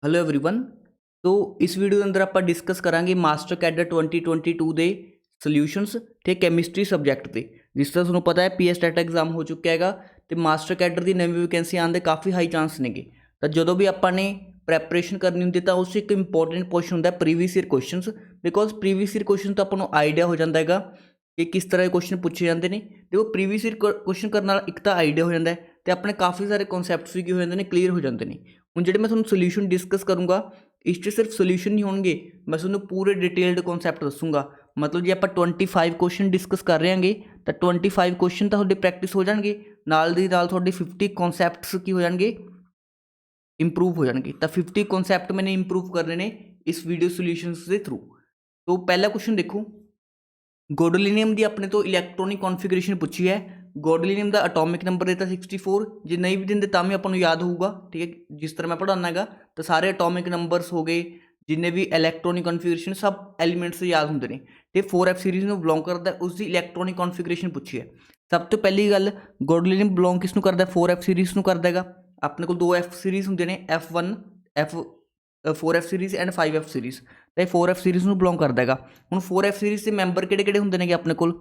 Hello everyone. तो इस video के अंदर आप डिस्कस करांगे मास्टर कैडर 2022 ਦੇ ਸੋਲੂਸ਼ਨਸ ਤੇ ਕੈਮਿਸਟਰੀ ਸਬਜੈਕਟ ਤੇ। ਜਿਸ ਤਰ੍ਹਾਂ ਤੁਹਾਨੂੰ ਪਤਾ ਹੈ ਪੀਐਸ ਟੈਟ ਐਗਜ਼ਾਮ ਹੋ ਚੁੱਕਿਆ ਹੈਗਾ ਤੇ ਮਾਸਟਰ ਕੈਡਰ ਦੀ ਨਵੀਂ ਵੈਕੈਂਸੀ ਆਉਣ ਦੇ ਕਾਫੀ ਹਾਈ ਚਾਂਸ ਨੇਗੇ। ਤਾਂ ਜਦੋਂ ਵੀ ਆਪਾਂ ਨੇ ਪ੍ਰੈਪਰੇਸ਼ਨ ਕਰਨੀ ਹੁੰਦੀ ਤਾਂ ਉਸ 'ਚ ਇੱਕ ਇੰਪੋਰਟੈਂਟ ਕੁਐਸਚਨ ਹੁੰਦਾ previous year questions. Because previous year question ਤਾਂ ਆਪਾਂ ਨੂੰ ਆਈਡੀਆ ਹੋ ਜਾਂਦਾ ਹੈਗਾ ਕਿ ਕਿਸ ਤਰ੍ਹਾਂ ਦੇ ਕੁਐਸਚਨ ਪੁੱਛੇ ਜਾਂਦੇ ਨੇ। ਦੇਖੋ ਪ੍ਰੀਵੀਅਸ ਈਅਰ ਕੁਐਸਚਨ ਕਰਨ ਨਾਲ ਇੱਕ ਤਾਂ ਆਈਡੀਆ ਹੋ ਜਾਂਦਾ ਹੈ ਤੇ ਆਪਣੇ ਕਾਫੀ ਸਾਰੇ ਕਨਸੈਪਟਸ ਵੀ ਕੀ ਹੋ ਜਾਂਦੇ ਨੇ, ਕਲੀਅਰ ਹੋ ਜਾਂਦੇ ਨੇ। ਹੁਣ ਜਿਹੜੇ ਮੈਂ ਤੁਹਾਨੂੰ ਸੋਲੂਸ਼ਨ ਡਿਸਕਸ ਕਰੂੰਗਾ ਇਸ 'ਚ ਸਿਰਫ ਸੋਲੂਸ਼ਨ ਨਹੀਂ ਹੋਣਗੇ, ਮੈਂ ਤੁਹਾਨੂੰ ਪੂਰੇ ਡਿਟੇਲਡ ਕਨਸੈਪਟ ਦੱਸੂੰਗਾ। ਮਤਲਬ ਜੇ ਆਪਾਂ 25 ਕੁਐਸਚਨ ਡਿਸਕਸ ਕਰ ਰਹੇ ਹਾਂਗੇ ਤਾਂ 25 ਕੁਐਸਚਨ ਤਾਂ ਤੁਹਾਡੇ ਪ੍ਰੈਕਟਿਸ ਹੋ ਜਾਣਗੇ, ਨਾਲ ਦੀ ਨਾਲ ਤੁਹਾਡੇ 50 ਕਨਸੈਪਟਸ ਕੀ ਹੋ ਜਾਣਗੇ, ਇੰਪਰੂਵ ਹੋ ਜਾਣਗੇ। ਤਾਂ 50 ਕਨਸੈਪਟ ਮੈंने ਇੰਪਰੂਵ ਕਰਨੇ ਨੇ ਇਸ ਵੀਡੀਓ ਸੋਲੂਸ਼ਨਸ ਦੇ ਥਰੂ। तो पहला क्वेश्चन देखो, ਗੋਡਲੀਨੀਅਮ ਦੀ ਆਪਣੇ ਤੋਂ ਇਲੈਕਟ੍ਰੋਨਿਕ ਕਨਫੀਗਰੇਸ਼ਨ ਪੁੱਛੀ ਹੈ। ਗੋਡਲੀਨੀਅਮ ਦਾ ਐਟੋਮਿਕ ਨੰਬਰ ਦਿੱਤਾ 64। ਜੇ ਨਹੀਂ ਵੀ ਦਿੰਦੇ ਤਾਂ ਵੀ ਆਪਾਂ ਨੂੰ ਯਾਦ ਹੋਊਗਾ, ਠੀਕ ਹੈ। ਜਿਸ ਤਰ੍ਹਾਂ ਮੈਂ ਪੜ੍ਹਾਉਣਾ ਹੈਗਾ ਤਾਂ ਸਾਰੇ ਐਟੋਮਿਕ ਨੰਬਰਸ ਹੋ ਗਏ, ਜਿੰਨੇ ਵੀ ਇਲੈਕਟ੍ਰੋਨਿਕ ਕਨਫੀਗਰੇਸ਼ਨ ਸਭ ਐਲੀਮੈਂਟਸ ਯਾਦ ਹੁੰਦੇ ਨੇ। ਤੇ 4F ਸੀਰੀਜ਼ ਨੂੰ ਬਿਲੋਂਗ ਕਰਦਾ, ਉਸ ਦੀ ਇਲੈਕਟ੍ਰੋਨਿਕ ਕਨਫੀਗਰੇਸ਼ਨ ਪੁੱਛੀ ਹੈ। ਸਭ ਤੋਂ ਪਹਿਲੀ ਗੱਲ, ਗੋਡਲੀਨੀਅਮ ਬਿਲੋਂਗ ਕਿਸ ਨੂੰ ਕਰਦਾ, 4F ਸੀਰੀਜ਼ ਨੂੰ ਕਰਦਾ ਹੈਗਾ। ਆਪਣੇ ਕੋਲ 2F ਸੀਰੀਜ਼ ਹੁੰਦੇ ਨੇ, F1 4F series and 5F series. ਤਾਂ ਇਹ 4F ਸੀਰੀਜ਼ ਨੂੰ ਬਿਲੋਂਗ ਕਰਦਾ ਹੈਗਾ। ਹੁਣ 4F ਸੀਰੀਜ਼ ਦੇ ਮੈਂਬਰ ਕਿਹੜੇ ਕਿਹੜੇ ਹੁੰਦੇ ਨੇਗੇ ਆਪਣੇ ਕੋਲ,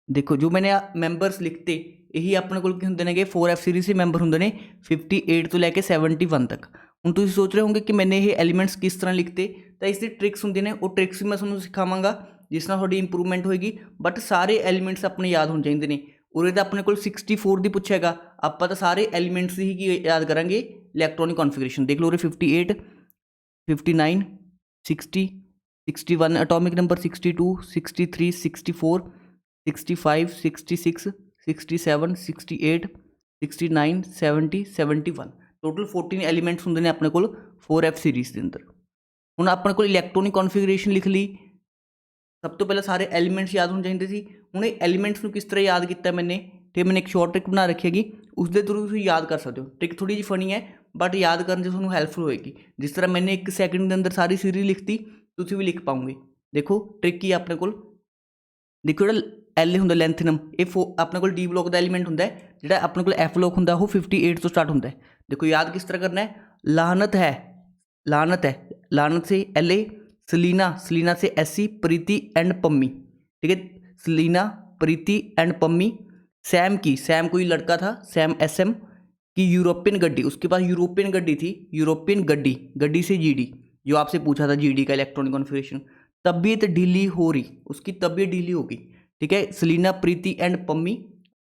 देखो जो मैंने मैंबर्स लिखते यही अपने को की होंगे ने 4F सीरीज़ के मैंबर होंगे ने 58 तो लैके 71 तक। हूँ तुम सोच रहे होंगे कि मैंने ये एलीमेंट्स किस तरह लिखते, तो इसकी ट्रिक्स होंगे ने, वो ट्रिक्स भी मैं थोड़ा सिखावागा जिस नाल थोड़ी इंप्रूवमेंट होएगी। बट सारे एलीमेंट्स अपने याद होने चाहिए ने। उरे तो अपने को 64 की पूछेगा, आप तो सारे एलीमेंट्स ही याद करांगे। इलैक्ट्रॉनिक कॉन्फिगरेशन देख लो, उरे 58 59 60 61 एटॉमिक नंबर 62 63 64 65 66 67 68 69 70 71 टोटल 14 एलीमेंट्स होंगे ने अपने को 4F सीरीज़ के अंदर। हुण अपने को इलैक्ट्रॉनिक कॉन्फिगरेशन लिख ली, सब तो पहले सारे एलीमेंट्स याद होने चाहिए थे। हुण एलीमेंट्स को किस तरह याद किया मैंने, तो मैंने एक शॉर्ट ट्रिक बना रखी हैगी, उसके थ्रू तुम याद कर सकते हो। ट्रिक थोड़ी जी फनी है बट याद करने से थोड़ा हेल्पफुल होएगी। जिस तरह मैंने 1 सैकेंड के अंदर सारी सीरीज लिखती, तुम भी लिख पाओगे। देखो ट्रिक की अपने को, देखो जो एल होंगे लेंथनम, ये अपने को डी ब्लॉक का एलीमेंट होंगे, जो अपने को एफ ब्लॉक होंगे वो 58 तो स्टार्ट होंगे। देखो याद किस तरह करना है, लानत है, लानत है, लानत से एल ए, सलीना, सलीना से एसी, प्रीति एंड पम्मी, ठीक है। सलीना, प्रीति एंड पम्मी। सैम की, सैम कोई लड़का था, सैम SM की यूरोपियन गड्डी, उसके पास यूरोपियन गड्डी थी, यूरोपियन गड्डी, गड्डी से GD, जो आपसे पूछा था GD का इलेक्ट्रॉनिक कॉन्फिगरेशन। तबीयत ढीली हो रही, उसकी तबीयत ढीली होगी, ठीक है। सलीना, प्रीति एंड पम्मी,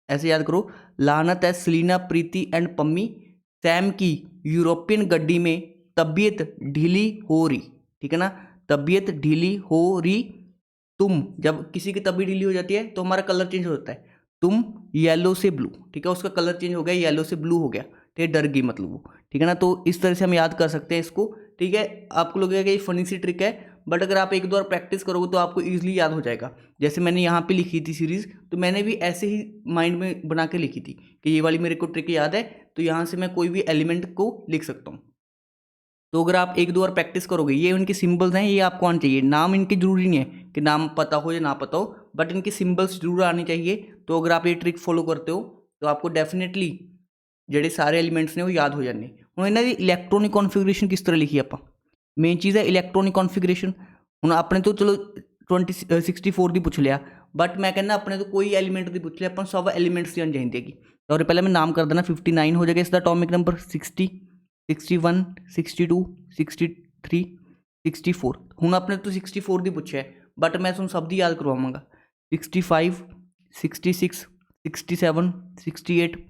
ऐसे याद करो। लानत है, सलीना, प्रीति एंड पम्मी। सैम की यूरोपियन गड्डी में तबीयत ढीली हो रही, ठीक है ना, तबीयत ढीली हो रही। तुम, जब किसी की तबीयत ढीली हो जाती है तो हमारा कलर चेंज हो जाता है। तुम येलो से ब्लू, ठीक है, उसका कलर चेंज हो गया, येलो से ब्लू हो गया, ठीक है, डर गई मतलब वो, ठीक है ना। तो इस तरह से हम याद कर सकते हैं इसको, ठीक है। आपको लगेगा कि ये फनी सी ट्रिक है, बट अगर आप एक दो बार प्रैक्टिस करोगे तो आपको ईजिली याद हो जाएगा। जैसे मैंने यहाँ पे लिखी थी सीरीज़, तो मैंने भी ऐसे ही माइंड में बना के लिखी थी कि ये वाली मेरे को ट्रिक याद है, तो यहाँ से मैं कोई भी एलिमेंट को लिख सकता हूँ। तो अगर आप एक दो बार प्रैक्टिस करोगे, ये उनके सिंबल्स हैं, ये आपको आने चाहिए। नाम इनके जरूरी नहीं है कि नाम पता हो या ना पता हो, बट इनके सिंबल्स जरूर आने चाहिए। तो अगर आप ये ट्रिक फॉलो करते हो तो आपको डेफिनेटली ਜਿਹੜੇ ਸਾਰੇ ਐਲੀਮੈਂਟਸ ਨੇ ਉਹ ਯਾਦ ਹੋ ਜਾਂਦੇ। ਹੁਣ ਇਹਨਾਂ ਦੀ ਇਲੈਕਟ੍ਰੋਨਿਕ ਕਨਫੀਗਰੇਸ਼ਨ ਕਿਸ ਤਰ੍ਹਾਂ ਲਿਖੀ ਆਪਾਂ, ਮੇਨ ਚੀਜ਼ ਹੈ ਇਲੈਕਟ੍ਰੋਨਿਕ ਕਨਫੀਗਰੇਸ਼ਨ। ਹੁਣ ਆਪਣੇ ਤੋਂ ਚਲੋ 64 ਦੀ ਪੁੱਛ ਲਿਆ, ਬਟ ਮੈਂ ਕਹਿੰਦਾ ਆਪਣੇ ਤੋਂ ਕੋਈ ਐਲੀਮੈਂਟ ਦੀ ਪੁੱਛ ਲਿਆ, ਆਪਾਂ ਸਭ ਐਲੀਮੈਂਟਸ ਦੀ ਆਉਣੀ ਚਾਹੀਦੀ ਹੈਗੀ। ਤਾਂ ਪਹਿਲਾਂ ਮੈਂ ਨਾਮ ਕਰ ਦੇਣਾ, 59 ਹੋ ਜਾਏਗਾ ਇਸਦਾ ਐਟੋਮਿਕ ਨੰਬਰ, 60 61 62 63 64। ਹੁਣ ਆਪਣੇ ਤੋਂ 64 ਦੀ ਪੁੱਛਿਆ, ਬਟ ਮੈਂ ਤੁਹਾਨੂੰ ਸਭ ਦੀ ਯਾਦ ਕਰਵਾਵਾਂਗਾ। 65 66 67 68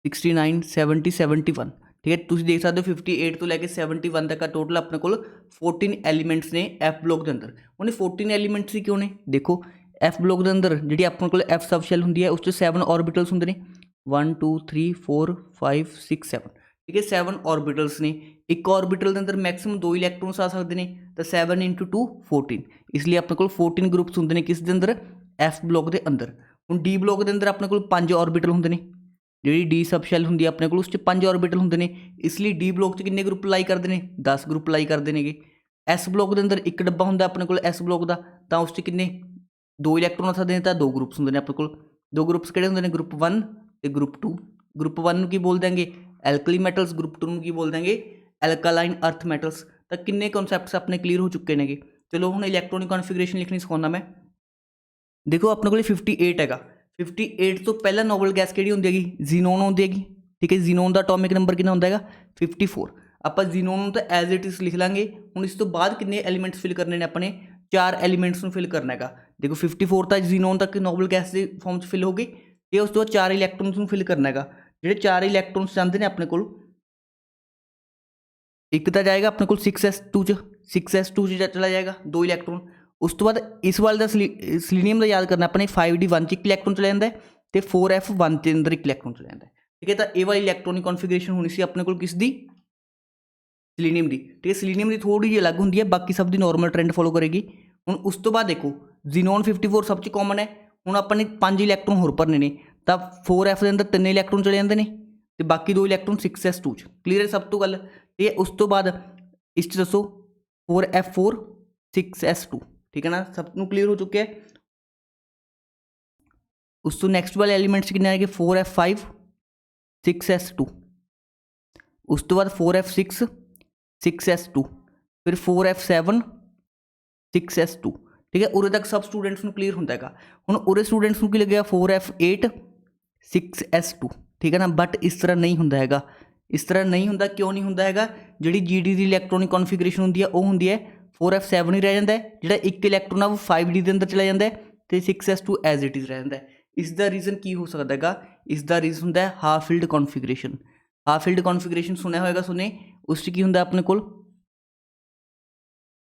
69 70 71, ठीक है। तुम देख सकते हो 58 तो लैके 71 तक का टोटल अपने को 14 एलीमेंट्स ने F ब्लॉक के अंदर। उन्हें 14 एलीमेंट्स ही क्यों ने, देखो F ब्लॉक के अंदर जी अपने को F सब शैल होंगी है, उस 7 ऑर्बिटल्स होंगे ने, 1 2 3 4 5 6 7, ठीक है। 7 ऑर्बिटल्स ने, एक ऑर्बिटल के अंदर मैक्सिमम 2 इलैक्ट्रॉन्स आ सकते हैं, तो 7 × 2 14, इसलिए अपने को 14 ग्रुप्स होंगे ने किस दे अंदर, F ब्लॉक के अंदर। हुण D ब्लॉक के अंदर अपने को 5 ऑर्बिटल होंगे ने, जी डी सब शैल होंगी अपने को, उस 5 ऑर्बिटल होंगे ने, इसलिए डी ब्लॉक कितने ग्रुप लाई करते हैं, 10 ग्रुप लाई करते हैं। एस ब्लॉक के अंदर एक डब्बा होंगे अपने को एस ब्लॉक का, तो उस किन्ने 2 इलैक्ट्रॉन हो सकते हैं, तो 2 ग्रुप्स होंगे अपने को। 2 ग्रुप्स किहड़े होंगे ने, ग्रुप 1 ते ग्रुप 2। ग्रुप 1 की बोल देंगे एल्कली मैटल्स, ग्रुप 2 की बोल देंगे एल्कालाइन अर्थ मैटल्स। तो किन्ने कॉन्सैप्ट्स अपने क्लीयर हो चुके हैं। चलो हुण इलैक्ट्रॉनिक कॉन्फिगरेशन लिखनी सिखाउंदा मैं। देखो अपने को 58 हैगा, 58 तो पहला नोबल गैस किहड़ी हुंदी हैगी, जीनोन हुंदी हैगी। ठीक है, जीनोन का एटॉमिक नंबर कितना होंदा हैगा 54। आपां जीनोन तो एज इट इज लिख लांगे। हुण इस तो बाद किन्ने एलीमेंट्स फिल करने ने अपने, 4 एलीमेंट्स फिल करना हैगा। देखो 54 तो जीनोन तक नोबल गैस के फॉर्म च फिल हो गई, तो उस तो बाद 4 इलैक्ट्रॉन्स फिल करना हैगा। जिहड़े 4 इलैक्ट्रॉन्स जाते हैं अपने को, एक तो जाएगा अपने को 6s2 च, 6s2 चला जाएगा 2 इलैक्ट्रॉन। उस तो बाद इस वाले का सिलीनियम का याद करना अपने 5d1 च 1 इलैक्ट्रॉन चला जाता है, तो 4f1 के अंदर 1 इलैक्ट्रॉन चला जाता है। ठीक है, तो ये वाली इलैक्ट्रॉनिक कॉन्फिगरेशन होनी सी अपने को किसदी, सिलीनियम की। ठीक है, सिलीनियम की थोड़ी जी अलग होंगी है, बाकी सब दी नॉर्मल ट्रेंड फॉलो करेगी। हुण उस तो बाद देखो जीनोन 54 सब च कॉमन है। हुण अपने 5 इलैक्ट्रॉन होर भरने ने, तो 4f के अंदर 3 इलैक्ट्रॉन चले जाते हैं, तो बाकी 2 इलैक्ट्रॉन 6s2 च। क्लीयर है सब तो गल। ठीक है, उस तो बाद इस दसो 4f4 6s2। ठीक है ना, सब नूं क्लीयर हो चुके हैं। उस तो नैक्सट वाले एलीमेंट्स कितने आएंगे 4f5 6s2। उस तो बाद 4f6 6s2, फिर 4f7 6s2। ठीक है, उरे तक सब स्टूडेंट्स नूं क्लीयर होंदा हैगा। हुण उरे स्टूडेंट्स नूं की लगेगा 4f8 6s2। ठीक है ना, बट इस तरह नहीं होंदा हैगा। इस तरह नहीं होंदा, क्यों नहीं होंदा हैगा, जिहड़ी जीडी दी इलैक्ट्रॉनिक कॉन्फिगरेशन होंदी है वो होंदी है 4f7 ही रह जाता है, जिहड़ा 1 इलैक्ट्रॉन है वो 5d के अंदर चला जाता है, तो 6s2 एज इट इज़ रह जाता है। इसका रीजन की हो सकता हैगा, इसका रीजन होंदा है half field configuration. Half field configuration सुनिया होएगा, सुने उस की होंदा अपने कोल,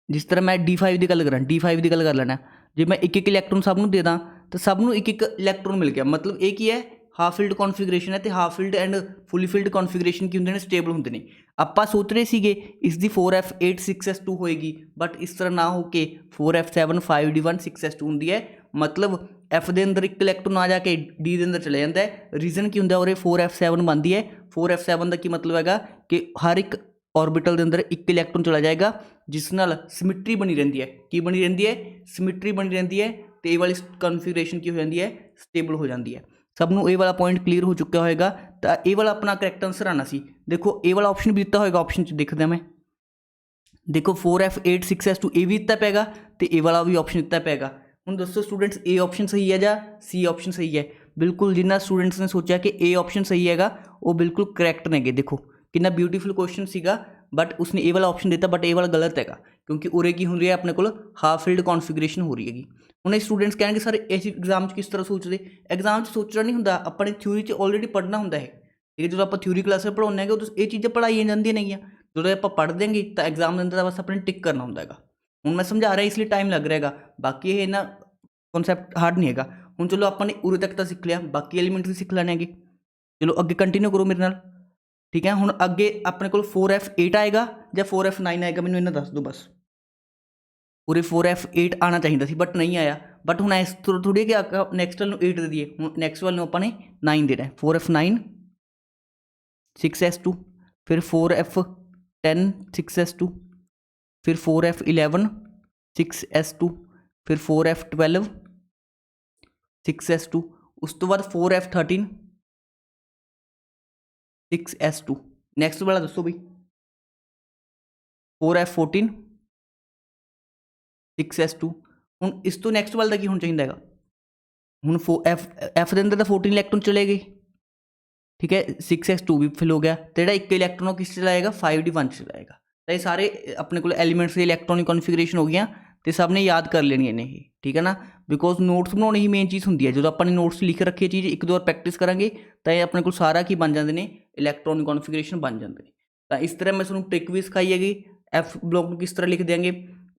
जिस तरह मैं D5 की गल करा, D5 की गल कर लेना, जो मैं एक इलैक्ट्रॉन सब नूं दे दां तो सब नूं एक इलैक्ट्रॉन मिल गया, मतलब ये की है हाफ फील्ड कॉन्फिगरेशन है। तो half field and fully field configuration की होंदे ने, स्टेबल होंदे ने। आपां सोच रहे सीगे इसकी 4f8 6s2 होएगी, बट इस तरह ना होके 4f7 5d1 6s2 होंदी है। मतलब f के अंदर 1 इलैक्ट्रॉन आ जाके d के अंदर चले जाता है। रीजन की होंदा और 4f7 बनती है। 4f7 का की मतलब हैगा कि हर एक ऑर्बिटल के अंदर 1 इलैक्ट्रॉन चला जाएगा, जिस नाल सिमिट्री बनी रहती है। की बनी रहती है, सिमिट्री बनी रहती है, तो ये वाली कॉन्फिगरेशन की हो जाती है, स्टेबल हो जाती है। सबनों ये वाला पॉइंट क्लीयर हो चुका होगा। तो ये वाला अपना करैक्ट आंसर आना सी। देखो ये वाला ऑप्शन भी दिता होगा, ऑप्शन देखते मैं, देखो 4f8 6s2 ये भी दिता पेगा, तो ये वाला भी ऑप्शन दिता पेगा। हुण दसो स्टूडेंट्स ए ऑप्शन सही है या सी ऑप्शन सही है। बिल्कुल जिन्ना स्टूडेंट्स ने सोचा कि ए ऑप्शन सही हैगा वो बिल्कुल करैक्ट ने। देखो कितना ब्यूटीफुल क्वेश्चन सीगा, बट उसने ए वाला ऑप्शन दिता, बट ए वाला गलत हैगा, क्योंकि उरे की हो रही है अपने को हाफ फील्ड कॉन्फिगरेशन हो रही हैगी। हुण स्टूडेंट्स कहेंगे सर इस एग्जाम किस तरह सोचते, एग्जाम सोचना नहीं होंदा, अपने थ्योरी ऑलरेडी पढ़ना होंदा है। ठीक है, जो आप थ्योरी क्लास पढ़ाने हैं उस ये चीज़ें पढ़ाई जाती नहीं, जो आप पढ़ देंगे तो एग्जाम के अंदर बस अपने टिक करना होंदा हैगा। हुण मैं समझा रहा इसलिए टाइम लग रहा है, बाकी ये ना कॉन्सैप्ट हार्ड नहीं हैगा। हुण चलो अपने उरे तक तो सीख लिया, बाकी एलीमेंट्स भी सीख लैने। चलो अगे कंटिन्यू करो मेरे नाल। ठीक है, हुण अगे अपने को 4f8 आएगा या 4f9 आएगा, मैनूं इन्ना दस दो बस। पूरे 4f8 आना चाहिए सी, बट नहीं आया। बट हुण इस थोड़ी कि नैक्सट वाल 8 दे दिए, हुण नैक्सट वाल अपने 9 देना है। 4f9 6s2, फिर 4f10 6s2, फिर 4f11 6s2, फिर 4f12 6s2, उस तो बाद 4f13 6s2। नैक्सट वाला दसो बई 4f14 6s2। हुण इस तो नैक्सट वाला की होना चाहिए हैगा, हुण एफ के अंदर तो 14 इलैक्ट्रॉन चले गए। ठीक है, 6s2 भी फिल हो गया, तो जो 1 इलैक्ट्रॉन किस चलाएगा 5d1 चलाएगा। तो ये सारे अपने को एलीमेंट्स की इलैक्ट्रॉनिक कॉन्फिगरेशन हो गई, तो सब ने याद कर लेनी है। ठीक है ना, बिकॉज नोट्स बनाने ही मेन चीज़ होंगी है। जो अपने नोट्स लिख रखी चीज़ एक दो बार प्रैक्टिस करांगे तो ये अपने को सारा की बन जाते हैं, इलैक्ट्रॉनिक कॉन्फिगरेशन बन जाते हैं। तो इस तरह मैं तुहानूं ट्रिक भी सिखाई हैगी, एफ ब्लॉक किस तरह लिख देंगे।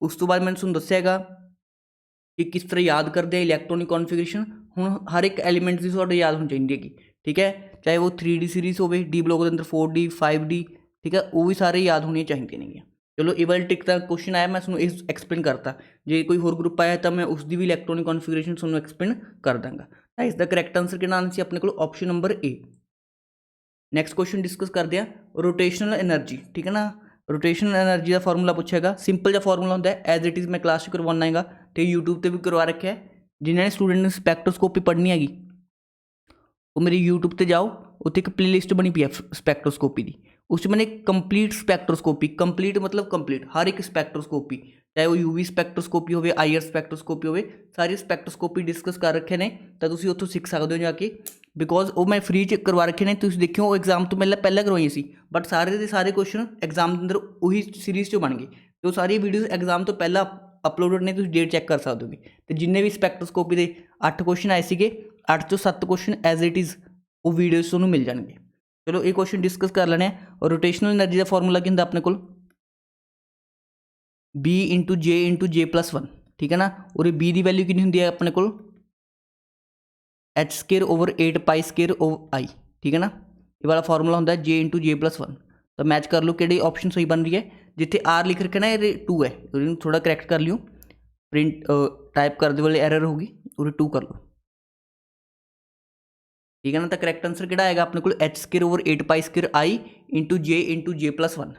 उस तो बाद मैंने तुहानूं दस्सिया कि किस तरह याद करते हैं इलैक्ट्रॉनिक कॉन्फिगरेशन। हुण हर एक एलीमेंट की तुहाडे याद होनी चाहिए हैगी। ठीक है, चाहे वो 3D सीरीज हो, डी ब्लॉक के अंदर 4D 5D, ठीक है, वो भी सारे याद होने चाहिए नहीं। चलो ये वाली ट्रिक का क्वेश्चन आया, मैं तुहानूं इस एक्सप्लेन करता। जो कोई होर ग्रुप आया तो मैं उसकी भी इलैक्ट्रॉनिक कॉन्फिगरेशन तुहानूं एक्सप्लेन कर दांगा। इसका करैक्ट आंसर किहड़ा आना सी अपने को option number A. Next question discuss करते हैं रोटेशनल एनर्जी। ठीक है ना, रोटेशनल एनर्जी का फॉर्मूला पूछेगा, सिंपल जिहा फॉर्मूला होंदा है, एज इट इज़ मैं क्लास करवाना हैगा तो यूट्यूब पर भी करवा रखा है। जिन्होंने स्टूडेंट ने स्पैक्ट्रोस्कोपी पढ़नी हैगी वो मेरी यूट्यूब पर जाओ, उत्थे एक प्लेलिस्ट बनी पई है स्पैक्ट्रोस्कोपी की, उस मैंने कंप्लीट स्पैक्ट्रोस्कोपी, कंप्लीट मतलब कंप्लीट हर एक स्पैक्ट्रोस्कोपी, चाहे वो यूवी स्पैक्ट्रोस्कोपी हो, IR स्पैक्ट्रोस्कोपी हो, सारी स्पैक्ट्रोस्कोपी डिस्कस कर रखे ने, तो तुसी उत्थों सीख सकते हो जाके, बिकॉज वो मैं फ्री च करवा रखे ने। तुसीं देखियो वो एग्जाम तो पहले करवाई सी, बट सारे के सारे क्वेश्चन एग्जाम के अंदर उही सीरीज़ चो बन गए, तो सारी वीडियोज़ एग्जाम तो पहला अपलोडेड ने, तुसीं डेट चैक कर सकते हो। तो जिन्ने भी स्पैक्ट्रोस्कोपी के 8 क्वेश्चन आए थे, 8 चों 7 क्वेश्चन एज इट इज़ वो वीडियोज़ तुहानूं मिल जाएंगे। चलो ये क्वेश्चन डिस्कस कर लेने। और रोटेशनल एनर्जी का फॉर्मूला क्या होंदा अपने को, B इंटू J प्लस 1, ठीक है ना। और B की वैल्यू कितनी होंदी है अपने को, h² ओवर 8π² ओवर I, ठीक है ना। ये वाला फॉर्मूला होंदा है J इंटू J प्लस 1। तो मैच कर लो कि ऑप्शन सही बन रही है। जिथे R लिख रखे ना ये 2 है, तो थोड़ा करैक्ट कर लियो, प्रिंट टाइप करते वाले एरर होगी, और 2 कर लो, ठीक है ना। तो करैक्ट आंसर किहड़ा आएगा अपने को, h² over 8π² I into J plus 1।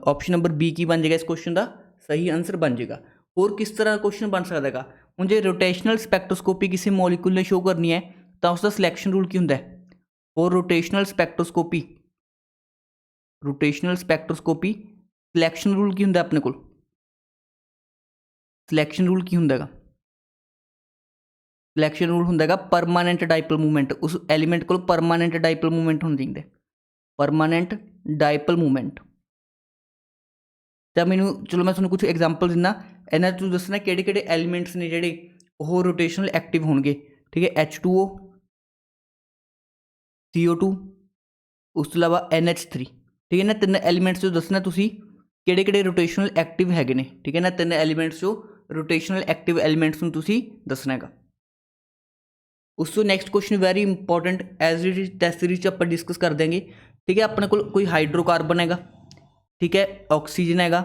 Option number B की बन जाएगा इस क्वेश्चन का सही आंसर बन जाएगा। और किस तरह क्वेश्चन बन सकता है, हुण जे रोटेशनल स्पैक्ट्रोस्कोपी किसी मॉलिक्यूल ने शो करनी है तो उसका सिलेक्शन रूल की होंदा है। और रोटेशनल स्पैक्ट्रोस्कोपी सिलेक्शन रूल की होंदा अपने को, सिलेक्शन रूल की होंदा, सिलेक्शन रूल होंदा परमानेंट डाइपोल मूवमेंट, उस एलीमेंट को परमानेंट डाइपोल मूवमेंट होना चाहिए, परमानेंट डाइपोल मूवमेंट। तो मैनू चलो मैं तुहानूं कुछ एग्जाम्पल दिना, इन्हां तुसीं दसना किहड़े एलीमेंट्स ने जिहड़े वो रोटेशनल एक्टिव होणगे, ठीक है। H2O, CO2, उस तो इलावा NH3, ठीक है ना। 3 एलीमेंट्स जो दसना तुसीं किहड़े रोटेशनल एक्टिव हैगे ने, ठीक है ना। 3 एलीमेंट्स जो रोटेशनल एक्टिव एलीमेंट्स नूं तुसीं दसना हैगा। उस तो next question very important as it is test series आप डिस्कस कर देंगे, ठीक है। अपने को कोई हाइड्रोकार्बन हैगा, ठीक है, ऑक्सीजन हैगा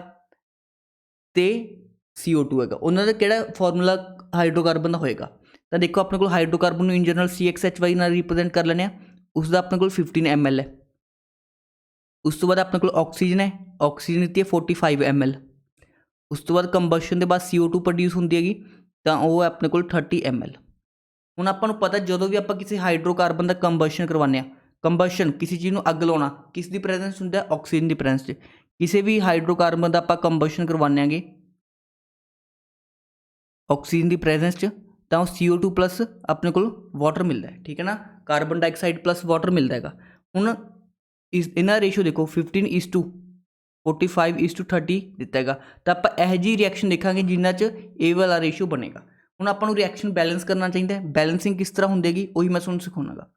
तो CO2 हैगा, उन्होंने का किहड़ा फॉर्मूला हाइड्रोकार्बन का होएगा। तो देखो अपने को हाइड्रोकार्बन इन जनरल CXHY नाल रिप्रेजेंट कर लेने, उसका अपने को 15 ml है। उस तो बाद अपने को ऑक्सीजन है, ऑक्सीजन दी है 45 ml। उस तो बाद कंबशन के बाद CO2 प्रोड्यूस होंदी हैगी, तो वह अपने को 30 ml। हुण आपां नूं पता जो भी आपां किसी हाइड्रोकार्बन का कंबशन करवाने, कंबशन किसी चीज़ नूं अग लाउणा किस दी प्रेजेंस हुंदा है, ऑक्सीजन की प्रेजेंस च। किसी भी हाइड्रोकार्बन का आपां कंबशन करवाने ऑक्सीजन की प्रेजेंस च, तो CO2 प्लस अपने को वाटर मिलता है, ठीक है ना। कार्बन डाइऑक्साइड प्लस वाटर मिलता है। हुण इन्हां रेशो देखो 15:45:30 दिता है, तो आप यह जी रिएक्शन देखा जिन्हां च ए वाला रेशो बनेगा। हुण आपां नूं रिएक्शन बैलेंस करना चाहिए, बैलेंसिंग किस तरह होंदी हैगी वही मैं तुहानूं सिखाऊंगा।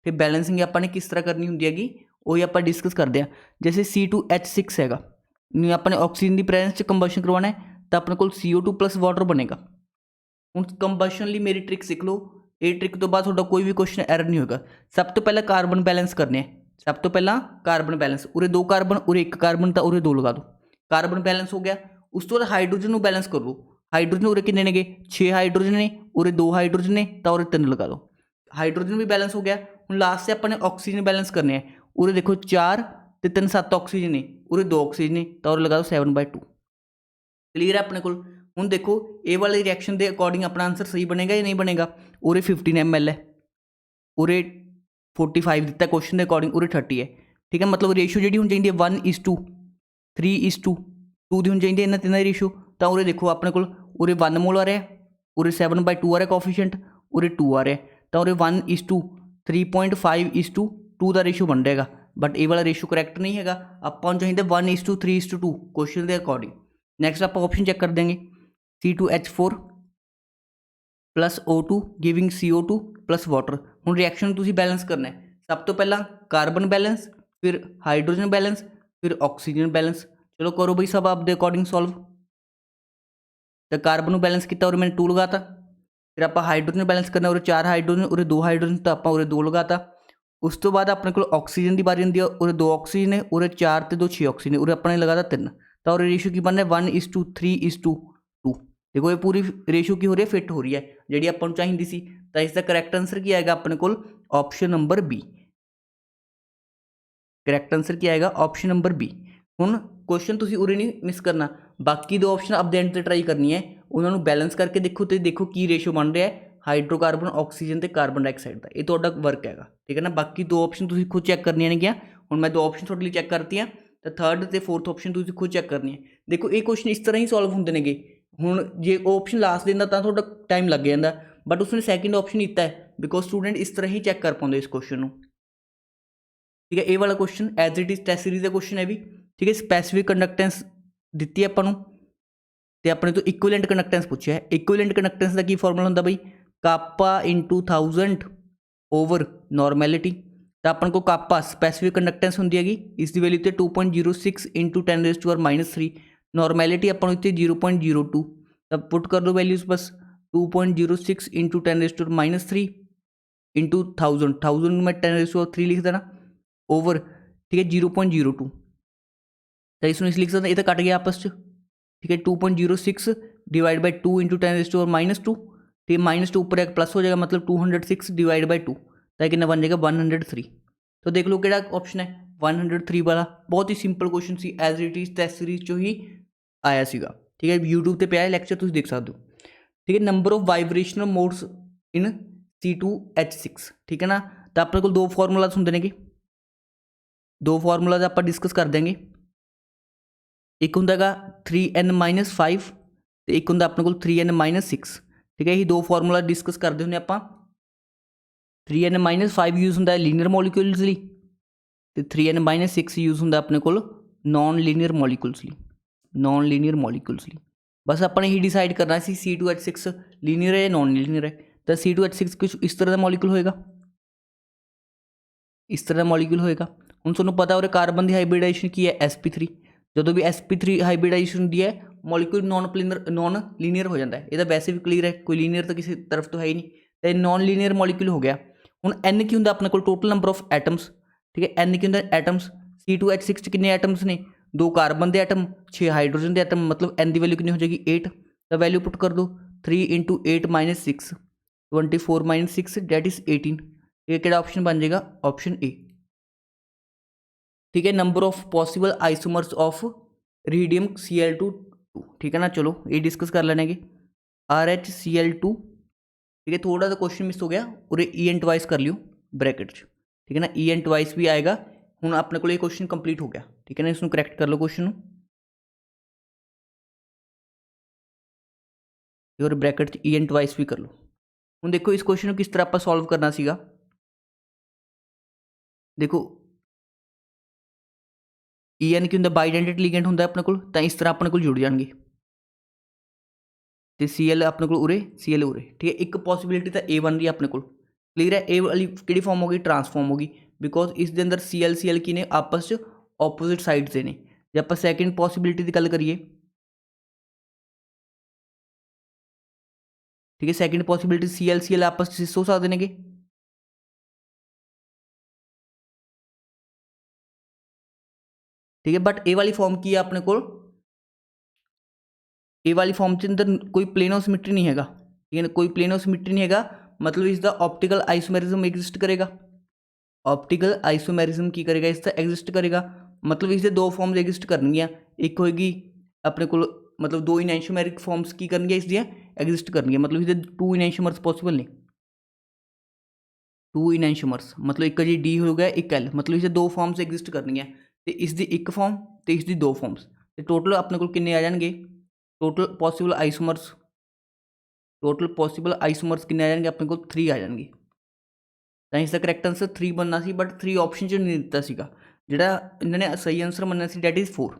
फिर बैलेंसिंग आपां ने किस तरह करनी होंदी हैगी वही आपां डिस्कस करते हैं। जैसे C2H6 हैगा, अपने ऑक्सीजन की प्रेजेंस च कंबशन करवाना है, तो अपने को CO2 प्लस वाटर बनेगा। हुण कंबशन लई मेरी ट्रिक सीख लो, ये ट्रिक तो बाद तुहाडा कोई भी क्वेश्चन एरर नहीं होगा। सब तो पहले कार्बन बैलेंस करने, सब तो पहला कार्बन बैलेंस, उरे 2 कार्बन उरे 1 कार्बन, तो उरे 2 लगा दो, कार्बन बैलेंस हो गया। उस तो बाद हाइड्रोजन को बैलेंस कर लो, हाइड्रोजन उरे कितने ने, 6 हाइड्रोजन ने, उरे 2 हाइड्रोजन ने, तो उरे 3 लगा दो, हाइड्रोजन भी बैलेंस हो गया। हुण लास्ट से अपने ऑक्सीजन बैलेंस करने, उरे देखो 4 ते 3 7 ऑक्सीजन ने, उरे 2 ऑक्सीजन ने, तो उरे लगा दो 7/2। क्लीयर है अपने को। हुण देखो ए वाले रिएक्शन के अकॉर्डिंग अपना आंसर सही बनेगा या नहीं बनेगा। उरे 15 ml है, उरे 45 दिता क्वेश्चन के अकॉर्डिंग, उरे 30 है, ठीक है। मतलब रेशो जी होनी चाहिए 1:3:2 की होनी चाहिए इन्होंने तीनों रेशो। तो उरे देखो अपने को उरे 1 मोल आ रहा है, उरे 7/2 आ रहा है कॉफिशेंट, उरे 2 आ रहा है, तो उरे 1:3.5:2 का रेशो बन जाएगा। बट ये वाला रेशो करैक्ट नहीं है, अपन चाहिए 1:3:2 क्वेश्चन के अकॉर्डिंग। नैक्सट आप ऑप्शन चेक कर देंगे, C2H4 plus O2 giving CO2 plus water. हुण रिएक्शन तुसीं बैलेंस करना है, सब तो पहला कार्बन बैलेंस, फिर हाइड्रोजन बैलेंस, फिर ऑक्सीजन बैलेंस। चलो करो बई सब आपके अकॉर्डिंग सॉल्व। तो कार्बन बैलेंस किया और मैंने 2 लगाता, फिर आप हाइड्रोजन बैलेंस करना, और 4 हाइड्रोजन उरे 2 हाइड्रोजन, तो आप उरे 2 लगाता। उस तो बाद अपने को ऑक्सीजन की बारी आती है, उरे 2 ऑक्सीजन है, उरे 4 ते 2 6 ऑक्सीजन, उरे अपने लगाता 3, तो और रेशो की बनना है 1:3:2। देखो ये पूरी रेशो की हो रही है, फिट हो रही है जी अपन चाहिए सी। तो इसका करैक्ट आंसर क्या आएगा अपने को, option number B। Correct answer क्या आएगा, ऑप्शन नंबर B। ਹੁਣ ਕੁਐਸਚਨ ਤੁਸੀਂ ਉਰੇ ਨਹੀਂ ਮਿਸ ਕਰਨਾ, ਬਾਕੀ ਦੋ ਆਪਸ਼ਨ ਆਪਦੇ ਐਂਡ ਤੇ ਟਰਾਈ ਕਰਨੀ ਹੈ, ਉਹਨਾਂ ਨੂੰ ਬੈਲੈਂਸ ਕਰਕੇ ਦੇਖੋ ਤੇ ਦੇਖੋ ਕੀ ਰੇਸ਼ੋ ਬਣ ਰਿਹਾ ਹੈ ਹਾਈਡਰੋਕਾਰਬਨ, ਆਕਸੀਜਨ ਤੇ ਕਾਰਬਨ ਡਾਈਆਕਸਾਈਡ ਦਾ। ਇਹ ਤੁਹਾਡਾ ਵਰਕ ਹੈਗਾ, ਠੀਕ ਹੈ ਨਾ। ਬਾਕੀ ਦੋ ਆਪਸ਼ਨ ਤੁਸੀਂ ਖੁਦ ਚੈੱਕ ਕਰਨੀਆਂ ਨੇਗੀਆਂ। ਹੁਣ ਮੈਂ ਦੋ ਆਪਸ਼ਨ ਤੁਹਾਡੇ ਲਈ ਚੈੱਕ ਕਰਤੀਆਂ, ਤਾਂ ਥਰਡ ਤੇ ਫੋਰਥ ਆਪਸ਼ਨ ਤੁਸੀਂ ਖੁਦ ਚੈੱਕ ਕਰਨੀ ਹੈ। ਦੇਖੋ ਇਹ ਕੁਐਸਚਨ ਇਸ ਤਰ੍ਹਾਂ ਹੀ ਸੋਲਵ ਹੁੰਦੇ ਨੇਗੇ। ਹੁਣ ਜੇ ਉਹ ਆਪਸ਼ਨ ਲਾਸਟ ਦਿੰਦਾ ਤਾਂ ਤੁਹਾਡਾ ਟਾਈਮ ਲੱਗ ਜਾਂਦਾ, ਬਟ ਉਸਨੇ ਸੈਕਿੰਡ ਆਪਸ਼ਨ ਦਿੱਤਾ ਹੈ ਬਿਕੋਜ਼ ਸਟੂਡੈਂਟ ਇਸ ਤਰ੍ਹਾਂ ਹੀ ਚੈੱਕ ਕਰ ਪਾਉਂਦੇ ਇਸ ਕੁਐਸਚਨ ਨੂੰ, ਠੀਕ ਹੈ। ਇਹ ਵਾਲਾ question as it is test series the question ਹੈ ਵੀ, ਠੀਕ ਹੈ। ਸਪੈਸੀਫਿਕ ਕੰਡਕਟੈਂਸ ਦਿੱਤੀ ਆਪਾਂ ਨੂੰ ਤੇ ਆਪਣੇ ਤੋਂ ਇਕੁਇਲੈਂਟ ਕੰਡਕਟੈਂਸ ਪੁੱਛਿਆ ਹੈ। ਇਕੁਇਲੈਂਟ ਕੰਡਕਟੈਂਸ ਦਾ ਕੀ ਫਾਰਮੂਲਾ ਹੁੰਦਾ ਬਈ, ਕਾਪਾ ਇੰਟੂ 1000 ਓਵਰ ਨੋਰਮੈਲਿਟੀ। ਤਾਂ ਆਪਣੇ ਕੋਲ ਕਾਪਾ ਸਪੈਸੀਫਿਕ ਕੰਡਕਟੈਂਸ ਹੁੰਦੀ ਹੈਗੀ, ਇਸ ਦੀ ਵੈਲਿਊ ਤੇ 2.06 ਇੰਟੂ 10⁻³ ਨੋਰਮੈਲਿਟੀ ਆਪਾਂ ਨੂੰ ਇੱਥੇ 0.02, ਤਾਂ ਪੁੱਟ ਕਰ ਦਿਓ ਵੈਲਿਊਜ਼ ਬਸ 2.06 ਇੰਟੂ 10⁻³ ਇੰਟੂ 1000 ਨੂੰ ਮੈਂ 10⁻³ ਲਿਖ ਦੇਣਾ ਓਵਰ, ਠੀਕ ਹੈ 0.02। ਤਾਂ ਇਸ ਨੂੰ ਇਸ ਲਿਖ ਸਕਦੇ, ਇਹ ਤਾਂ ਕੱਟ ਗਿਆ ਆਪਸ 'ਚ, ठीक है। 2.06 डिवाइड बाई 2 इंटू 10⁻², तो -2 ऊपर एक प्लस हो जाएगा, मतलब 206 डिवाइड बाई 2, तो कितना बन जाएगा 103। तो देख लो किहड़ा ऑप्शन है 103 वाला। बहुत ही simple question C, as it is test series चो ही आया सीगा, ठीक है। यूट्यूब पर पिया लैक्चर तुसीं देख सकते हो, ठीक है। Number of vibrational modes in C2H6, ठीक है ना। तो अपने को दो फॉर्मूलाज होंगे ने, दो फॉर्मूलाज आप डिस्कस कर देंगे। एक होंदा गा 3n-5 तो एक होंदा अपने को 3n-6, ठीक है। यही दो फॉर्मूला डिस्कस करते होंगे आप। 3n-5 यूज़ होंदा लीनियर मॉलिक्यूल्स लई, तो 3n-6 यूज़ होंदा अपने को नॉन लीनियर मॉलिक्यूल्स लई, नॉन लीनियर मॉलिक्यूल्स लई। बस अपने ही डिसाइड करना सी C2H6 लीनियर है या नॉन लीनियर है। तो C2H6 कुछ इस तरह का मॉलिक्यूल होएगा, इस तरह का मॉलिक्यूल होएगा। हुण तुहानूं पता हो कार्बन की हाइब्रिडाइजेशन की है sp3, जो भी sp3 हाइब्रिडाइजेशन होती है मॉलिक्यूल नॉन लीनियर हो जाता है। ये तो वैसे भी क्लीयर है, कोई लीनियर तो किसी तरफ तो है ही नहीं, तो नॉन लीनियर मॉलिक्यूल हो गया। हुण n की होंदा अपने को टोटल नंबर ऑफ एटम्स, ठीक है। n की होंदा एटम्स, C2H6 कितने एटम्स ने, 2 कार्बन के एटम, 6 हाइड्रोजन के एटम, मतलब n की वैल्यू कितनी हो जाएगी 8। तो वैल्यू पुट कर दो 3 इंटू 8 - 6, 24 - 6 डेट इज 18। ये किहड़ा ऑप्शन बन जाएगा, ऑप्शन ए, ठीक है। Number of possible isomers of iridium Cl2, ठीक है ना। चलो ये डिस्कस कर लेंगे RHCl2, ठीक है। थोड़ा सा क्वेश्चन मिस हो गया, और EN ट्वाइस कर लियो ब्रैकेट, ठीक है ना। EN ट्वाइस भी आएगा। हुण अपने को ये क्वेश्चन कंप्लीट हो गया, ठीक है ना। इसमें करैक्ट कर लो क्वेश्चन, और ब्रैकेट EN ट्वाइस भी कर लो। हुण देखो इस क्वेश्चन को किस तरह आप सॉल्व करना सीगा, देखो EN की होंदा बाइडेंटेड लिगेंड होंदा अपने को, तो इस तरह अपने को जुड़ जाएंगे, तो Cl अपने को उरे Cl उरे, ठीक है। एक पॉसिबिलिटी तो ए बन रही है अपने को, क्लीयर है। ए वाली कि फॉर्म होगी, ट्रांसफॉर्म होगी, बिकॉज इस अंदर Cl की ने आपस च ऑपोजिट साइड से ने। जो आप सैकेंड पॉसिबिलिटी की गल करिए, ठीक है, सैकेंड पॉसिबिलिटी Cl आपस च सिस हो सकते हैं, ठीक है। बट ए वाली फॉर्म की है अपने को, ए वाली फॉर्म के अंदर कोई प्लेनो सिमिट्री नहीं है, ठीक है। कोई प्लेनो सिमिट्री नहीं है, मतलब इसका ऑप्टिकल आइसोमेरिज्म एग्जिस्ट करेगा। ऑप्टिकल आइसोमेरिज्म की करेगा, इसका एग्जिस्ट करेगा, मतलब इसके दो फॉर्म्स एग्जिस्ट करनगियां। एक होएगी अपने को, मतलब 2 इनैंशियोमेरिक फॉर्म्स की करनगियां इसदियां एग्जिस्ट करनगियां, मतलब इसके 2 इनैंशियोमर्स पॉसिबल नहीं। 2 इनैंशियोमर्स मतलब एक जी डी हो गया, एक एल, मतलब इसके 2 फॉर्म्स एग्जिस्ट करनगियां, तो इसकी एक फॉर्म तो इसकी 2 फॉर्म्स, तो टोटल अपने को किन्ने आ जाएंगे, total possible isomers, total possible isomers किन्ने आ जाएंगे अपने को 3 आ जाएंगे। तो इसका करैक्ट आंसर 3 बनना सी, बट 3 ऑप्शन च नहीं दिता सीगा। जिहड़ा इन्होंने सही आंसर मनना सी डेट इज़ 4,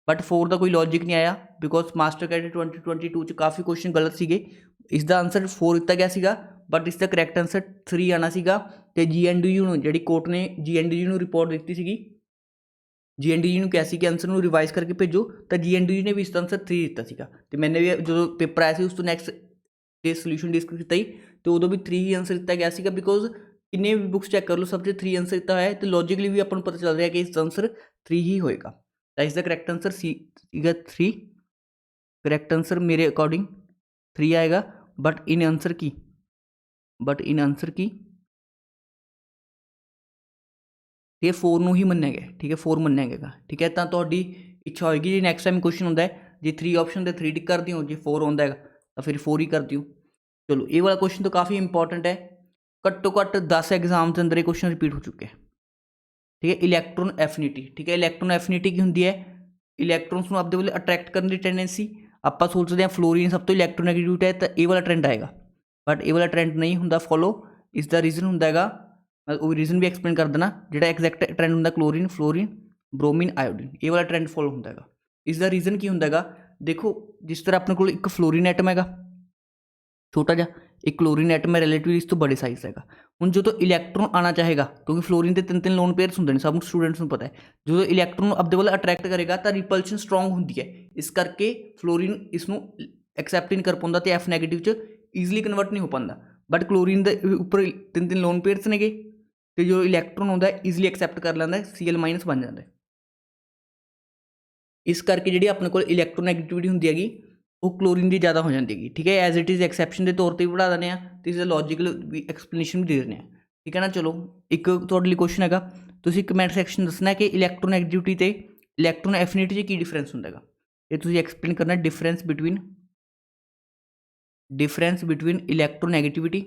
बट 4 का कोई लॉजिक नहीं आया, बिकॉज मास्टर कैडेट 2022 च काफ़ी क्वेश्चन गलत सीगे। इसका आंसर 4 दिता गया सीगा, बट इसका करैक्ट आंसर 3 आना सीगा। ते GNDU नूं जिहड़ी कोर्ट ने GNDU नूं रिपोर्ट दित्ती सीगी, GNDU नूं कहा सी कि आंसर नूं रिवाइज करके भेजो, तो GNDU ने भी इसका आंसर 3 दिता सीगा। ते मैंने भी जो पेपर आया सी उस तो नैक्सट डे सोल्यूशन डिस्कस किया ही, तो उदों भी 3 ही आंसर दिता गया सीगा, बिकॉज किन्ने भी बुक्स चैक कर लो, सब 3 आंसर दिता है, तो लॉजिकली भी अपन पता चल रहा है कि इसका आंसर 3 ही होएगा। तो इसका करैक्ट आंसर सीगा 3, करैक्ट आंसर मेरे अकॉर्डिंग 3 आएगा। बट इन आंसर की ਠੀਕ ਹੈ 4 ਨੂੰ ਹੀ ਮੰਨਿਆ ਗਿਆ, ਠੀਕ ਹੈ 4 ਮੰਨਿਆ ਗਿਆ, ਠੀਕ ਹੈ। ਤਾਂ ਤੁਹਾਡੀ ਇੱਛਾ ਹੋਏਗੀ ਜੀ ਨੈਕਸਟ ਟਾਈਮ ਕੁਐਸਚਨ ਹੁੰਦਾ ਹੈ ਜੇ 3 ਆਪਸ਼ਨ ਦੇ 3 ਟਿਕ ਕਰ ਦਿਓ, ਜੇ 4 ਆਉਂਦਾ ਹੈਗਾ ਤਾਂ ਫਿਰ 4 ਹੀ ਕਰ ਦਿਓ। ਚਲੋ ਇਹ ਵਾਲਾ ਕੁਐਸਚਨ ਤਾਂ ਕਾਫੀ ਇੰਪੋਰਟੈਂਟ ਹੈ, ਘੱਟੋ ਘੱਟ 10 ਐਗਜ਼ਾਮ ਦੇ ਅੰਦਰ ਇਹ ਕੁਐਸਚਨ ਰਿਪੀਟ ਹੋ ਚੁੱਕੇ ਹੈ, ਠੀਕ ਹੈ। ਇਲੈਕਟ੍ਰੋਨ ਐਫਿਨਿਟੀ, ਠੀਕ ਹੈ। ਇਲੈਕਟ੍ਰੋਨ ਐਫਿਨਿਟੀ ਕੀ ਹੁੰਦੀ ਹੈ? ਇਲੈਕਟ੍ਰੋਨਸ ਨੂੰ ਆਪਦੇ ਵੱਲ ਅਟਰੈਕਟ ਕਰਨ ਦੀ ਟੈਂਡੈਂਸੀ। ਆਪਾਂ ਸੋਚਦੇ ਹਾਂ ਫਲੋਰੀਨ ਸਭ ਤੋਂ ਇਲੈਕਟ੍ਰੋਨੈਗੇਟਿਵ ਹੈ ਤਾਂ ਇਹ ਵਾਲਾ ਟ੍ਰੈਂਡ ਆਏਗਾ, ਬਟ ਇਹ ਵਾਲਾ ਟ੍ਰੈਂਡ ਨਹੀਂ ਹੁੰਦਾ ਫੋਲੋ। ਇਸ ਦਾ ਰੀਜ਼ਨ ਹੁੰਦਾ ਹੈਗਾ, ਮੈਂ ਉਹ ਰੀਜ਼ਨ ਵੀ ਐਕਸਪਲੇਨ ਕਰ ਦੇਣਾ। ਜਿਹੜਾ ਐਗਜ਼ੈਕਟ ਟ੍ਰੈਂਡ ਹੁੰਦਾ ਕਲੋਰੀਨ, ਫਲੋਰੀਨ, ਬ੍ਰੋਮੀਨ, ਆਇਓਡੀਨ, ਇਹ ਵਾਲਾ ਟ੍ਰੈਂਡ ਫੋਲੋ ਹੁੰਦਾ ਹੈਗਾ। ਇਸ ਦਾ ਰੀਜ਼ਨ ਕੀ ਹੁੰਦਾ ਹੈਗਾ? ਦੇਖੋ ਜਿਸ ਤਰ੍ਹਾਂ ਆਪਣੇ ਕੋਲ ਇੱਕ ਫਲੋਰੀਨ ਐਟਮ ਹੈਗਾ ਛੋਟਾ ਜਿਹਾ, ਇੱਕ ਕਲੋਰੀਨ ਐਟਮ ਹੈ ਰਿਲੇਟਿਵਲੀ ਇਸ ਤੋਂ ਬੜੇ ਸਾਈਜ਼ ਹੈਗਾ। ਹੁਣ ਜਦੋਂ ਇਲੈਕਟ੍ਰੋਨ ਆਉਣਾ ਚਾਹੇਗਾ, ਕਿਉਂਕਿ ਫਲੋਰੀਨ ਦੇ 3 ਲੋਨ ਪੇਅਰਸ ਹੁੰਦੇ ਨੇ, ਸਭ ਸਟੂਡੈਂਟਸ ਨੂੰ ਪਤਾ ਹੈ, ਜਦੋਂ ਇਲੈਕਟ੍ਰੋਨ ਨੂੰ ਆਪਦੇ ਵੱਲ ਅਟਰੈਕਟ ਕਰੇਗਾ ਤਾਂ ਰਿਪਲਸ਼ਨ ਸਟਰੋਂਗ ਹੁੰਦੀ ਹੈ, ਇਸ ਕਰਕੇ ਫਲੋਰੀਨ ਇਸ ਨੂੰ ਐਕਸੈਪਟ ਨਹੀਂ ਕਰ ਪਾਉਂਦਾ ਤੇ ਐਫ ਨੈਗੇਟਿਵ 'ਚ ਈਜ਼ੀਲੀ ਕਨਵਰਟ ਨਹੀਂ ਹੋ ਪਾਉਂਦਾ। ਬਟ ਕਲੋਰੀਨ ਦੇ ਉੱਪਰ 3 ਲੋਨ ਪੇਅਰਸ ਨੇਗੇ ਤੇ ਜੋ ਇਲੈਕਟ੍ਰੋਨ ਆਉਂਦਾ ਈਜ਼ੀਲੀ ਐਕਸੈਪਟ ਕਰ ਲੈਂਦਾ, Cl- ਬਣ ਜਾਂਦਾ। ਇਸ ਕਰਕੇ ਜਿਹੜੀ ਆਪਣੇ ਕੋਲ ਇਲੈਕਟ੍ਰੋਨੈਗੇਟਿਵਿਟੀ ਹੁੰਦੀ ਹੈਗੀ ਉਹ ਕਲੋਰੀਨ ਦੀ ਜ਼ਿਆਦਾ ਹੋ ਜਾਂਦੀ ਹੈਗੀ, ਠੀਕ ਹੈ। ਐਜ਼ ਇਟ ਇਜ਼ ਐਕਸੈਪਸ਼ਨ ਦੇ ਤੌਰ 'ਤੇ ਵੀ ਪੜ੍ਹਾ ਦਿੰਦੇ ਹਾਂ ਅਤੇ ਇਸ ਦਾ ਲੌਜੀਕਲ ਵੀ ਐਕਸਪਲੇਨੇਸ਼ਨ ਵੀ ਦੇ ਦਿੰਦੇ ਹਾਂ, ਠੀਕ ਹੈ ਨਾ। ਚਲੋ ਇੱਕ ਤੁਹਾਡੇ ਲਈ ਕੁਐਸਚਨ ਹੈਗਾ, ਤੁਸੀਂ ਕਮੈਂਟ ਸੈਕਸ਼ਨ ਦੱਸਣਾ ਕਿ ਇਲੈਕਟ੍ਰੋਨੈਗੇਟਿਵਿਟੀ ਅਤੇ ਇਲੈਕਟ੍ਰੋਨ ਐਫਿਨਿਟੀ 'ਚ ਕੀ ਡਿਫਰੈਂਸ ਹੁੰਦਾ ਹੈਗਾ। ਇਹ ਤੁਸੀਂ ਐਕਸਪਲੇਨ ਕਰਨਾ ਡਿਫਰੈਂਸ ਬਿਟਵੀਨ ਇਲੈਕਟ੍ਰੋਨੈਗੇਟਿਵਿਟੀ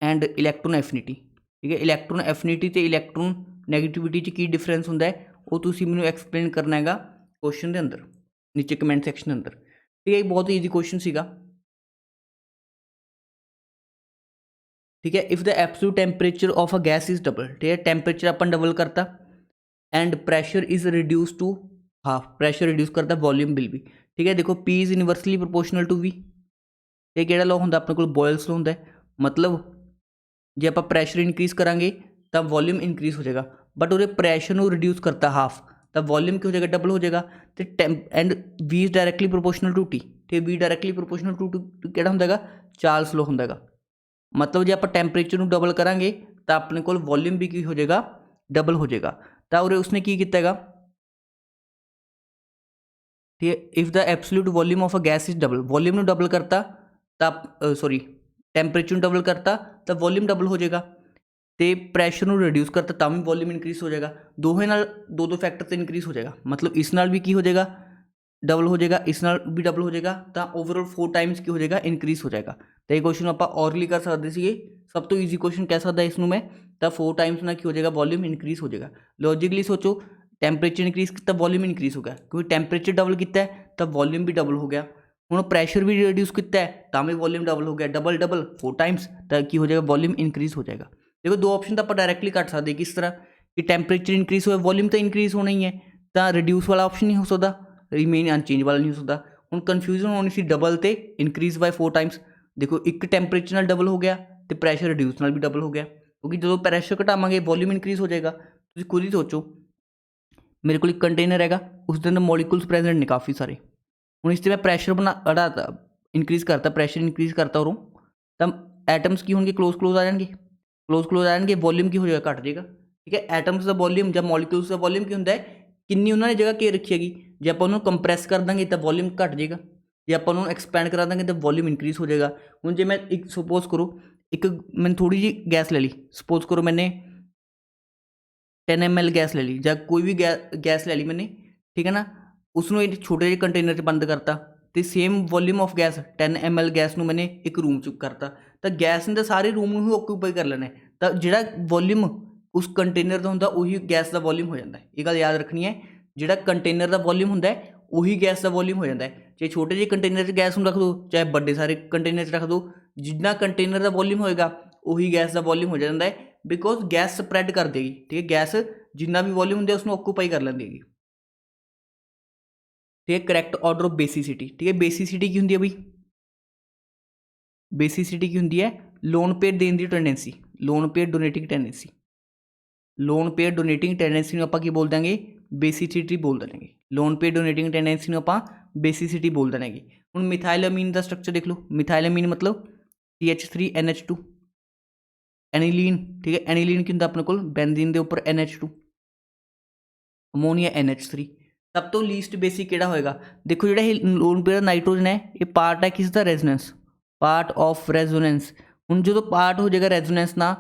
ਐਂਡ ਇਲੈਕਟ੍ਰੋਨ ਐਫਿਨਿਟੀ, ਠੀਕ ਹੈ। ਇਲੈਕਟ੍ਰੋਨ ਐਫਿਨਿਟੀ ਅਤੇ ਇਲੈਕਟ੍ਰੋਨ ਨੈਗੇਟਿਵਿਟੀ 'ਚ ਕੀ ਡਿਫਰੈਂਸ ਹੁੰਦਾ ਹੈ ਉਹ ਤੁਸੀਂ ਮੈਨੂੰ ਐਕਸਪਲੇਨ ਕਰਨਾ ਹੈਗਾ ਕੁਐਸਚਨ ਦੇ ਅੰਦਰ, ਨੀਚੇ ਕਮੈਂਟ ਸੈਕਸ਼ਨ ਦੇ ਅੰਦਰ, ਠੀਕ ਹੈ। ਬਹੁਤ ਈਜ਼ੀ ਕੁਐਸਚਨ ਸੀਗਾ, ਠੀਕ ਹੈ। If the absolute temperature of a gas is double, ਠੀਕ ਹੈ, ਟੈਂਪਰੇਚਰ ਆਪਾਂ ਡਬਲ ਕਰਤਾ and pressure is reduce to half, pressure reduce ਕਰਤਾ, ਵੋਲਿਊਮ ਵਿਲ ਵੀ, ਠੀਕ ਹੈ। ਦੇਖੋ P is inversely proportional to V, ਇਹ ਕਿਹੜਾ ਲਾਅ ਹੁੰਦਾ ਆਪਣੇ ਕੋਲ? ਬੋਇਲਸ ਲਾਅ ਹੁੰਦਾ ਹੈ। ਮਤਲਬ ਜੇ ਆਪਾਂ ਪ੍ਰੈਸ਼ਰ ਇਨਕਰੀਜ਼ ਕਰਾਂਗੇ ਤਾਂ ਵੋਲਿਊਮ ਇਨਕਰੀਜ਼ ਹੋ ਜਾਏਗਾ, ਬਟ ਉਹਦੇ ਪ੍ਰੈਸ਼ਰ ਨੂੰ ਰਿਡਿਊਸ ਕਰਤਾ ਹਾਫ ਤਾਂ ਵੋਲਿਊਮ ਕੀ ਹੋ ਜਾਏਗਾ? ਡਬਲ ਹੋ ਜਾਏਗਾ। ਅਤੇ and V is directly proportional to T, ਅਤੇ ਵੀ ਡਾਇਰੈਕਟਲੀ ਪ੍ਰੋਪੋਰਸ਼ਨਲ ਟੂ ਕਿਹੜਾ ਹੁੰਦਾ ਹੈਗਾ? ਚਾਰਲਸ ਲਾਅ ਹੁੰਦਾ ਹੈਗਾ। ਮਤਲਬ ਜੇ ਆਪਾਂ ਟੈਂਪਰੇਚਰ ਨੂੰ ਡਬਲ ਕਰਾਂਗੇ ਤਾਂ ਆਪਣੇ ਕੋਲ ਵੋਲਿਊਮ ਵੀ ਕੀ ਹੋ ਜਾਏਗਾ? ਡਬਲ ਹੋ ਜਾਏਗਾ। ਤਾਂ ਉਰੇ ਉਸਨੇ ਕੀ ਕੀਤਾ ਹੈਗਾ, ਠੀਕ ਹੈ। If the absolute volume of a gas is double, volume ਨੂੰ ਡਬਲ ਕਰਤਾ ਤਾਂ ਟੈਂਪਰੇਚਰ ਨੂੰ ਡਬਲ ਕਰਤਾ ਤਾਂ ਵੋਲਿਊਮ ਡਬਲ ਹੋ ਜਾਏਗਾ, ਅਤੇ ਪ੍ਰੈਸ਼ਰ ਨੂੰ ਰਿਡਿਊਸ ਕਰਤਾ ਤਾਂ ਵੀ ਵੋਲਿਊਮ ਇਨਕਰੀਜ਼ ਹੋ ਜਾਏਗਾ। ਦੋਵੇਂ ਨਾਲ ਦੋ ਫੈਕਟਰ 'ਤੇ ਇਨਕਰੀਜ਼ ਹੋ ਜਾਏਗਾ, ਮਤਲਬ ਇਸ ਨਾਲ ਵੀ ਕੀ ਹੋ ਜਾਏਗਾ? ਡਬਲ ਹੋ ਜਾਏਗਾ, ਇਸ ਨਾਲ ਵੀ ਡਬਲ ਹੋ ਜਾਏਗਾ, ਤਾਂ ਓਵਰਆਲ 4 ਟਾਈਮਸ ਕੀ ਹੋ ਜਾਏਗਾ? ਇਨਕਰੀਜ਼ ਹੋ ਜਾਏਗਾ। ਤਾਂ ਇਹ ਕੁਐਸਚਨ ਆਪਾਂ ਔਰਲੀ ਕਰ ਸਕਦੇ ਸੀਗੇ, ਸਭ ਤੋਂ ਈਜ਼ੀ ਕੁਐਸਚਨ ਕਹਿ ਸਕਦਾ ਇਸ ਨੂੰ ਮੈਂ। ਤਾਂ 4 ਟਾਈਮਸ ਨਾਲ ਕੀ ਹੋ ਜਾਏਗਾ? ਵੋਲਿਊਮ ਇਨਕਰੀਜ਼ ਹੋ ਜਾਏਗਾ। ਲੌਜਿਕਲੀ ਸੋਚੋ, ਟੈਂਪਰੇਚਰ ਇਨਕਰੀਜ਼ ਕੀਤਾ, ਵੋਲਿਊਮ ਇਨਕਰੀਜ਼ ਹੋ ਗਿਆ, ਕਿਉਂਕਿ ਟੈਂਪਰੇਚਰ ਡਬਲ ਕੀਤਾ ਹੈ ਤਾਂ ਵੋਲਿਊਮ ਵੀ ਡਬਲ ਹੋ ਗਿਆ। ਹੁਣ ਪ੍ਰੈਸ਼ਰ ਵੀ ਰਿਡਿਊਸ ਕੀਤਾ ਹੈ ਤਾਂ ਵੀ ਵੋਲਿਊਮ ਡਬਲ ਹੋ ਗਿਆ, ਡਬਲ 4 ਟਾਈਮਸ, ਤਾਂ ਕੀ ਹੋ ਜਾਏਗਾ? ਵੋਲਿਊਮ ਇਨਕਰੀਜ਼ ਹੋ ਜਾਏਗਾ। ਦੇਖੋ 2 ਆਪਸ਼ਨ ਤਾਂ ਆਪਾਂ ਡਾਇਰੈਕਟਲੀ ਕੱਢ ਸਕਦੇ, ਕਿਸ ਤਰ੍ਹਾਂ ਕਿ ਟੈਂਪਰੇਚਰ ਇਨਕਰੀਜ਼ ਹੋਇਆ, ਵੋਲਿਊਮ ਤਾਂ ਇਨਕਰੀਜ਼ ਹੋਣਾ ਹੀ ਹੈ, ਤਾਂ ਰਿਡਿਊਸ ਵਾਲਾ ਆਪਸ਼ਨ ਨਹੀਂ ਹੋ ਸਕਦਾ, ਰਿਮੇਨ ਅਨਚੇਂਜ ਵਾਲਾ ਨਹੀਂ ਹੋ ਸਕਦਾ। ਹੁਣ ਕਨਫਿਊਜ਼ਨ ਹੋਣੀ ਸੀ ਡਬਲ ਤੇ ਇਨਕਰੀਜ਼ ਬਾਈ 4 ਟਾਈਮਸ। ਦੇਖੋ ਇੱਕ ਟੈਂਪਰੇਚਰ ਨਾਲ ਡਬਲ ਹੋ ਗਿਆ ਅਤੇ ਪ੍ਰੈਸ਼ਰ ਰਿਡਿਊਸ ਨਾਲ ਵੀ ਡਬਲ ਹੋ ਗਿਆ, ਕਿਉਂਕਿ ਜਦੋਂ ਪ੍ਰੈਸ਼ਰ ਘਟਾਵਾਂਗੇ ਵੋਲਿਊਮ ਇਨਕਰੀਜ਼ ਹੋ ਜਾਏਗਾ। ਤੁਸੀਂ ਖੁਦ ਹੀ ਸੋਚੋ, ਮੇਰੇ ਕੋਲ ਇੱਕ ਕੰਟੇਨਰ ਹੈਗਾ, ਉਸ ਦੇ ਅੰਦਰ ਮੋਲੀਕੂਲਸ ਪ੍ਰੈਜ਼ੈਂਟ ਨੇ ਕਾਫੀ ਸਾਰੇ। ਹੁਣ ਇਸ 'ਤੇ ਮੈਂ ਪ੍ਰੈਸ਼ਰ ਹਟਾਤਾ, ਇਨਕਰੀਜ਼ ਕਰਤਾ, ਪ੍ਰੈਸ਼ਰ ਇਨਕਰੀਜ਼ ਕਰਤਾ ਉਰੋਂ, ਤਾਂ ਐਟਮਸ ਕੀ ਹੋਣਗੇ? ਕਲੋਜ਼ ਆ ਜਾਣਗੇ, ਕਲੋਜ਼ ਆ ਜਾਣਗੇ, ਵੋਲਿਊਮ ਕੀ ਹੋ ਜਾਏਗਾ? ਘੱਟ ਜਾਏਗਾ, ਠੀਕ ਹੈ। ਐਟਮਸ ਦਾ ਵੋਲਿਊਮ ਜਾਂ ਮੋਲੀਕੂਲਸ ਦਾ ਵੋਲਿਊਮ ਕੀ ਹੁੰਦਾ ਹੈ? ਕਿੰਨੀ ਉਹਨਾਂ ਨੇ ਜਗ੍ਹਾ ਘੇਰ ਰੱਖੀ ਹੈਗੀ। ਜੇ ਆਪਾਂ ਉਹਨੂੰ ਕੰਪਰੈਸ ਕਰ ਦਾਂਗੇ ਤਾਂ ਵੋਲਿਊਮ ਘੱਟ ਜਾਏਗਾ, ਜੇ ਆਪਾਂ ਉਹਨੂੰ ਐਕਸਪੈਂਡ ਕਰਾ ਦਾਂਗੇ ਤਾਂ ਵੋਲਿਊਮ ਇਨਕਰੀਜ਼ ਹੋ ਜਾਏਗਾ। ਹੁਣ ਜੇ ਮੈਂ ਇੱਕ ਸਪੋਜ਼ ਕਰੋ, ਇੱਕ ਮੈਨੂੰ ਥੋੜ੍ਹੀ ਜਿਹੀ ਗੈਸ ਲੈ ਲਈ, ਸਪੋਜ਼ ਕਰੋ ਮੈਨੇ 10 ml ਗੈਸ ਲੈ ਲਈ, ਜਾਂ ਕੋਈ ਵੀ ਗੈਸ ਲੈ ਲਈ ਮੈਨੇ, ਠੀਕ ਹੈ ਨਾ। ਉਸਨੂੰ ਇੱਕ ਛੋਟੇ ਜਿਹੇ ਕੰਟੇਨਰ 'ਚ ਬੰਦ ਕਰਤਾ, ਅਤੇ same volume of gas 10 ml gas ਨੂੰ ਮੈਨੇ ਇੱਕ ਰੂਮ 'ਚ ਕਰਤਾ, ਤਾਂ ਗੈਸ ਨੇ ਤਾਂ ਸਾਰੇ ਰੂਮ ਨੂੰ ਹੀ ਓਕੂਪਾਈ ਕਰ ਲੈਣਾ, ਤਾਂ ਜਿਹੜਾ ਵੋਲਿਊਮ ਉਸ ਕੰਟੇਨਰ ਦਾ ਹੁੰਦਾ ਉਹੀ ਗੈਸ ਦਾ ਵੋਲਿਊਮ ਹੋ ਜਾਂਦਾ। ਇਹ ਗੱਲ ਯਾਦ ਰੱਖਣੀ ਹੈ, ਜਿਹੜਾ ਕੰਟੇਨਰ ਦਾ ਵੋਲਿਊਮ ਹੁੰਦਾ ਉਹੀ ਗੈਸ ਦਾ ਵੋਲਿਊਮ ਹੋ ਜਾਂਦਾ। ਚਾਹੇ ਛੋਟੇ ਜਿਹੇ ਕੰਟੇਨਰ 'ਚ ਗੈਸ ਨੂੰ ਰੱਖ ਦਿਓ, ਚਾਹੇ ਵੱਡੇ ਸਾਰੇ ਕੰਟੇਨਰ 'ਚ ਰੱਖ ਦਿਓ, ਜਿੰਨਾ ਕੰਟੇਨਰ ਦਾ ਵੋਲਿਊਮ ਹੋਏਗਾ ਉਹੀ ਗੈਸ ਦਾ ਵੋਲਿਊਮ ਹੋ ਜਾਂਦਾ ਹੈ, ਬਿਕੋਜ਼ ਗੈਸ ਸਪਰੈਡ ਕਰ ਦੇਗੀ, ਠੀਕ ਹੈ। ਗੈਸ ਜਿੰਨਾ ਵੀ ਵੋਲਿਊਮ ਹੁੰਦਾ ਉਸਨੂੰ ਓਕੂਪਾਈ ਕਰ ਲੈਂਦੀ ਹੈਗੀ, ਠੀਕ ਹੈ। ਕਰੈਕਟ ਆਰਡਰ ਆਫ ਬੇਸਿਸਿਟੀ, ਠੀਕ ਹੈ। ਬੇਸਿਸਿਟੀ ਕੀ ਹੁੰਦੀ ਹੈ ਬਈ? ਬੇਸਿਸਿਟੀ ਕੀ ਹੁੰਦੀ ਹੈ? ਲੋਨ ਪੇਅਰ ਦੇਣ ਦੀ tendency, lone pair donating tendency, lone pair donating tendency ਨੂੰ ਆਪਾਂ ਕੀ ਬੋਲ ਦਾਂਗੇ? ਬੇਸਿਸਿਟੀ ਬੋਲ ਦੇਣਗੇ। ਲੋਨ ਪੇਅਰ ਡੋਨੇਟਿੰਗ ਟੈਂਡੈਂਸੀ ਨੂੰ ਆਪਾਂ ਬੇਸਿਸਿਟੀ ਬੋਲ ਦੇਣਗੇ। ਹੁਣ ਮਿਥਾਈਲਅਮੀਨ ਦਾ ਸਟਰਕਚਰ ਦੇਖ ਲਓ, ਮਿਥਾਈਲਅਮੀਨ ਮਤਲਬ CH3NH2, ਐਨੀਲੀਨ, ਠੀਕ ਹੈ। ਐਨੀਲੀਨ ਕੀ ਹੁੰਦਾ ਆਪਣੇ ਕੋਲ? ਬੈਂਜ਼ੀਨ ਦੇ ਉੱਪਰ NH2, ਅਮੋਨੀਆ NH3। ਸਭ ਤੋਂ ਲੀਸਟ ਬੇਸਿਕ ਕਿਹੜਾ ਹੋਏਗਾ? ਦੇਖੋ ਜਿਹੜਾ ਇਹ ਲੋਨ ਪੇਅਰ ਨਾਈਟ੍ਰੋਜਨ ਹੈ ਇਹ ਪਾਰਟ ਹੈ ਕਿਸ ਦਾ? Resonance, part of resonance. ਹੁਣ ਜਦੋਂ ਪਾਰਟ ਹੋ ਜਾਏਗਾ ਰੈਜ਼ੋਨੈਂਸ ਨਾਲ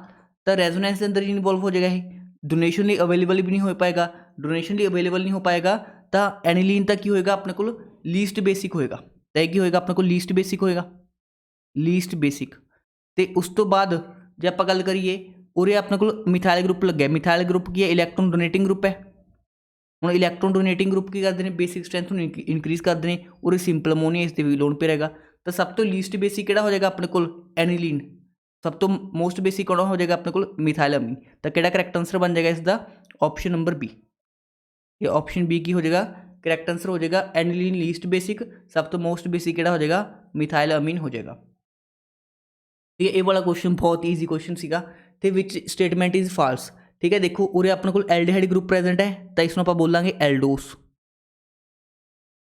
ਤਾਂ ਰੈਜ਼ੋਨੈਂਸ ਦੇ ਅੰਦਰ ਹੀ ਇਨਵੋਲਵ ਹੋ ਜਾਏਗਾ ਇਹ, ਡੋਨੇਸ਼ਨ ਲਈ ਅਵੇਲੇਬਲ ਵੀ ਨਹੀਂ ਹੋ ਪਾਏਗਾ, ਡੋਨੇਸ਼ਨ ਲਈ ਅਵੇਲੇਬਲ ਨਹੀਂ ਹੋ ਪਾਏਗਾ ਤਾਂ ਐਨੀਲੀਨ ਤਾਂ ਕੀ ਹੋਏਗਾ ਆਪਣੇ ਕੋਲ ਲੀਸਟ ਬੇਸਿਕ ਹੋਏਗਾ, ਤਾਂ ਇਹ ਕੀ ਹੋਏਗਾ ਆਪਣੇ ਕੋਲ ਲੀਸਟ ਬੇਸਿਕ ਹੋਏਗਾ, ਲੀਸਟ ਬੇਸਿਕ। ਤੇ ਉਸ ਤੋਂ ਬਾਅਦ ਜੇ ਆਪਾਂ ਗੱਲ ਕਰੀਏ ਉਰੇ ਆਪਣੇ ਕੋਲ ਮਿਥਾਇਲ ਗਰੁੱਪ ਲੱਗਿਆ, ਮਿਥਾਇਲ ਗਰੁੱਪ ਕੀ ਹੈ ਇਲੈਕਟ੍ਰੋਨ ਡੋਨੇਟਿੰਗ ਗਰੁੱਪ ਹੈ। ਹੁਣ ਇਲੈਕਟ੍ਰੋਨ ਡੋਨੇਟਿੰਗ ਗਰੁੱਪ ਕੀ ਕਰਦੇ ਨੇ ਬੇਸਿਕ ਸਟਰੈਂਥ ਨੂੰ ਇਨਕਰੀਜ਼ ਕਰਦੇ ਨੇ, ਉਰੇ ਸਿੰਪਲ ਅਮੋਨੀਆ ਇਸ 'ਤੇ ਵੀ ਲੋਨ ਪੇ ਰਹੇਗਾ। ਤਾਂ ਸਭ ਤੋਂ ਲੀਸਟ ਬੇਸਿਕ ਕਿਹੜਾ ਹੋ ਜਾਏਗਾ ਆਪਣੇ ਕੋਲ ਐਨੀਲੀਨ, ਸਭ ਤੋਂ ਮੋਸਟ ਬੇਸਿਕ ਕਿਹੜਾ ਹੋ ਜਾਏਗਾ ਆਪਣੇ ਕੋਲ ਮਿਥਾਇਲਅਮੀਨ। ਤਾਂ ਕਿਹੜਾ ਕਰੈਕਟ ਆਂਸਰ ਬਣ ਜਾਏਗਾ ਇਸ ਦਾ ਆਪਸ਼ਨ ਨੰਬਰ ਬੀ, ਇਹ ਆਪਸ਼ਨ ਬੀ ਕੀ ਹੋ ਜਾਏਗਾ ਕਰੈਕਟ ਆਂਸਰ ਹੋ ਜਾਏਗਾ ਐਨੀਲੀਨ ਲੀਸਟ ਬੇਸਿਕ, ਸਭ ਤੋਂ ਮੋਸਟ ਬੇਸਿਕ ਕਿਹੜਾ ਹੋ ਜਾਏਗਾ ਮਿਥਾਇਲਅਮੀਨ ਹੋ ਜਾਏਗਾ। ਠੀਕ ਹੈ, ਇਹ ਵਾਲਾ ਕੁਐਸਚਨ ਬਹੁਤ ਈਜ਼ੀ ਕੁਐਸਚਨ ਸੀਗਾ। ਤੇ ਵਿਚ ਸਟੇਟਮੈਂਟ ਇਜ਼ ਫਾਲਸ। ਠੀਕ ਹੈ, ਦੇਖੋ ਉਰੇ ਆਪਣੇ ਕੋਲ ਐਲਡੀਹਾਈਡ ਗਰੁੱਪ ਪ੍ਰੈਜ਼ੈਂਟ ਹੈ ਤਾਂ ਇਸ ਨੂੰ ਆਪਾਂ ਬੋਲਾਂਗੇ ਐਲਡੋਸ।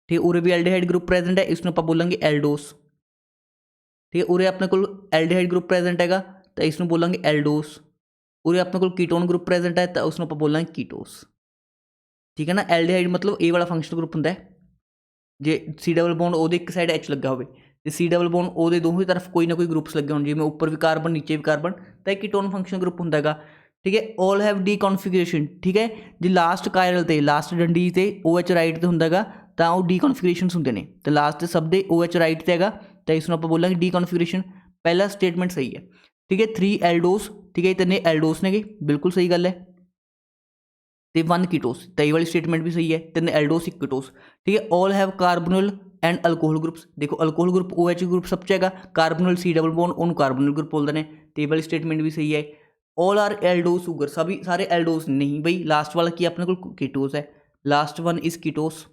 ਠੀਕ, ਉਰੇ ਵੀ ਐਲਡੀਹਾਈਡ ਗਰੁੱਪ ਪ੍ਰੈਜ਼ੈਂਟ ਹੈ, ਇਸ ਨੂੰ ਆਪਾਂ ਬੋਲਾਂਗੇ ਐਲਡੋਸ। ਠੀਕ ਹੈ, ਉਰੇ ਆਪਣੇ ਕੋਲ ਐਲਡੀਹਾਈਡ ਗਰੁੱਪ ਪ੍ਰੈਜ਼ੈਂਟ ਹੈਗਾ ਤਾਂ ਇਸ ਨੂੰ ਬੋਲਾਂਗੇ ਐਲਡੋਸ। ਉਰੇ ਆਪਣੇ ਕੋਲ ਕੀਟੋਨ ਗਰੁੱਪ ਪ੍ਰੈਜ਼ੈਂਟ ਹੈ ਤਾਂ ਉਸ ਨੂੰ ਆਪਾਂ ਬੋਲਾਂਗੇ ਕੀਟੋਸ। ਠੀਕ ਹੈ ਨਾ, ਐਲਡੀਹਾਈਡ ਮਤਲਬ ਇਹ ਵਾਲਾ ਫੰਕਸ਼ਨਲ ਗਰੁੱਪ ਹੁੰਦਾ ਹੈ, ਜੇ ਸੀ ਡਬਲ ਬੌਂਡ ਉਹਦੇ ਇੱਕ ਸਾਈਡ ਐਚ ਲੱਗਾ ਹੋਵੇ ਤੇ ਸੀ ਡਬਲ ਬੌਂਡ ਉਹਦੇ ਦੋਵੇਂ ਤਰਫ ਕੋਈ ਨਾ ਕੋਈ ਗਰੁੱਪਸ ਲੱਗੇ ਹੋਣ, ਜਿਵੇਂ ਉੱਪਰ ਵੀ ਕਾਰਬਨ ਨੀਚੇ ਵੀ ਕਾਰਬਨ, ਤਾਂ ਇਹ ਕੀਟੋਨ ਫੰਕਸ਼ਨ ਗਰੁੱਪ ਹੁੰਦਾ ਹੈਗਾ। ਠੀਕ ਹੈ, ਆਲ ਹੈਵ ਡੀ ਕਨਫੀਗਰੇਸ਼ਨ। ਠੀਕ ਹੈ, ਜੇ ਲਾਸਟ ਕਾਇਰਲ ਤੇ ਲਾਸਟ ਡੰਡੀ ਤੇ OH ਰਾਈਟ ਤੇ ਹੁੰਦਾ ਹੈਗਾ ਤਾਂ ਉਹ ਡੀ ਕਨਫੀਗਰੇਸ਼ਨਸ ਹੁੰਦੇ ਨੇ, ਤੇ ਲਾਸਟ ਸਭ ਦੇ OH ਰਾਈਟ ਤੇ ਹੈਗਾ ਤਾਂ ਇਸ ਨੂੰ ਆਪਾਂ ਬੋਲਾਂਗੇ ਡੀ ਕਨਫੀਗਰੇਸ਼ਨ। ਪਹਿਲਾ ਸਟੇਟਮੈਂਟ ਸਹੀ ਹੈ। ਠੀਕ ਹੈ, 3 ਐਲਡੋਸ। ਠੀਕ ਹੈ, ਤਿੰਨੇ ਐਲਡੋਸ ਨੇਗੇ, ਬਿਲਕੁਲ ਸਹੀ ਗੱਲ ਹੈ। ਤੇ 1 ਕੀਟੋਸ, ਤਾਂ ਇਹ ਵਾਲੀ ਸਟੇਟਮੈਂਟ ਵੀ ਸਹੀ ਹੈ, ਤਿੰਨ ਐਲਡੋਸ ਇੱਕ ਕੀਟੋਸ। ਠੀਕ ਹੈ, all have carbonyl and alcohol groups. ਦੇਖੋ ਅਲਕੋਹਲ ਗਰੁੱਪ OH ਗਰੁੱਪ ਸਭ 'ਚ ਹੈਗਾ, ਕਾਰਬੋਨਲ ਸੀ ਡਬਲ ਬੌਂਡ ਉਹਨੂੰ ਕਾਰਬੋਨਲ ਗਰੁੱਪ ਬੋਲਦੇ ਨੇ, ਤੇ ਇਹ ਵਾਲੀ ਸਟੇਟਮੈਂਟ ਵੀ ਸਹੀ ਹੈ। ਆਲ ਆਰ ਐਲਡੋਸ ਸ਼ੂਗਰ, ਸਭੀ ਸਾਰੇ ਐਲਡੋਸ ਨਹੀਂ ਬਈ, ਲਾਸਟ ਵਾਲਾ ਕੀ ਆਪਣੇ ਕੋਲ ਕੀਟੋਸ ਹੈ, ਲਾਸਟ ਵਨ ਇਜ਼ ਕੀਟੋਸ।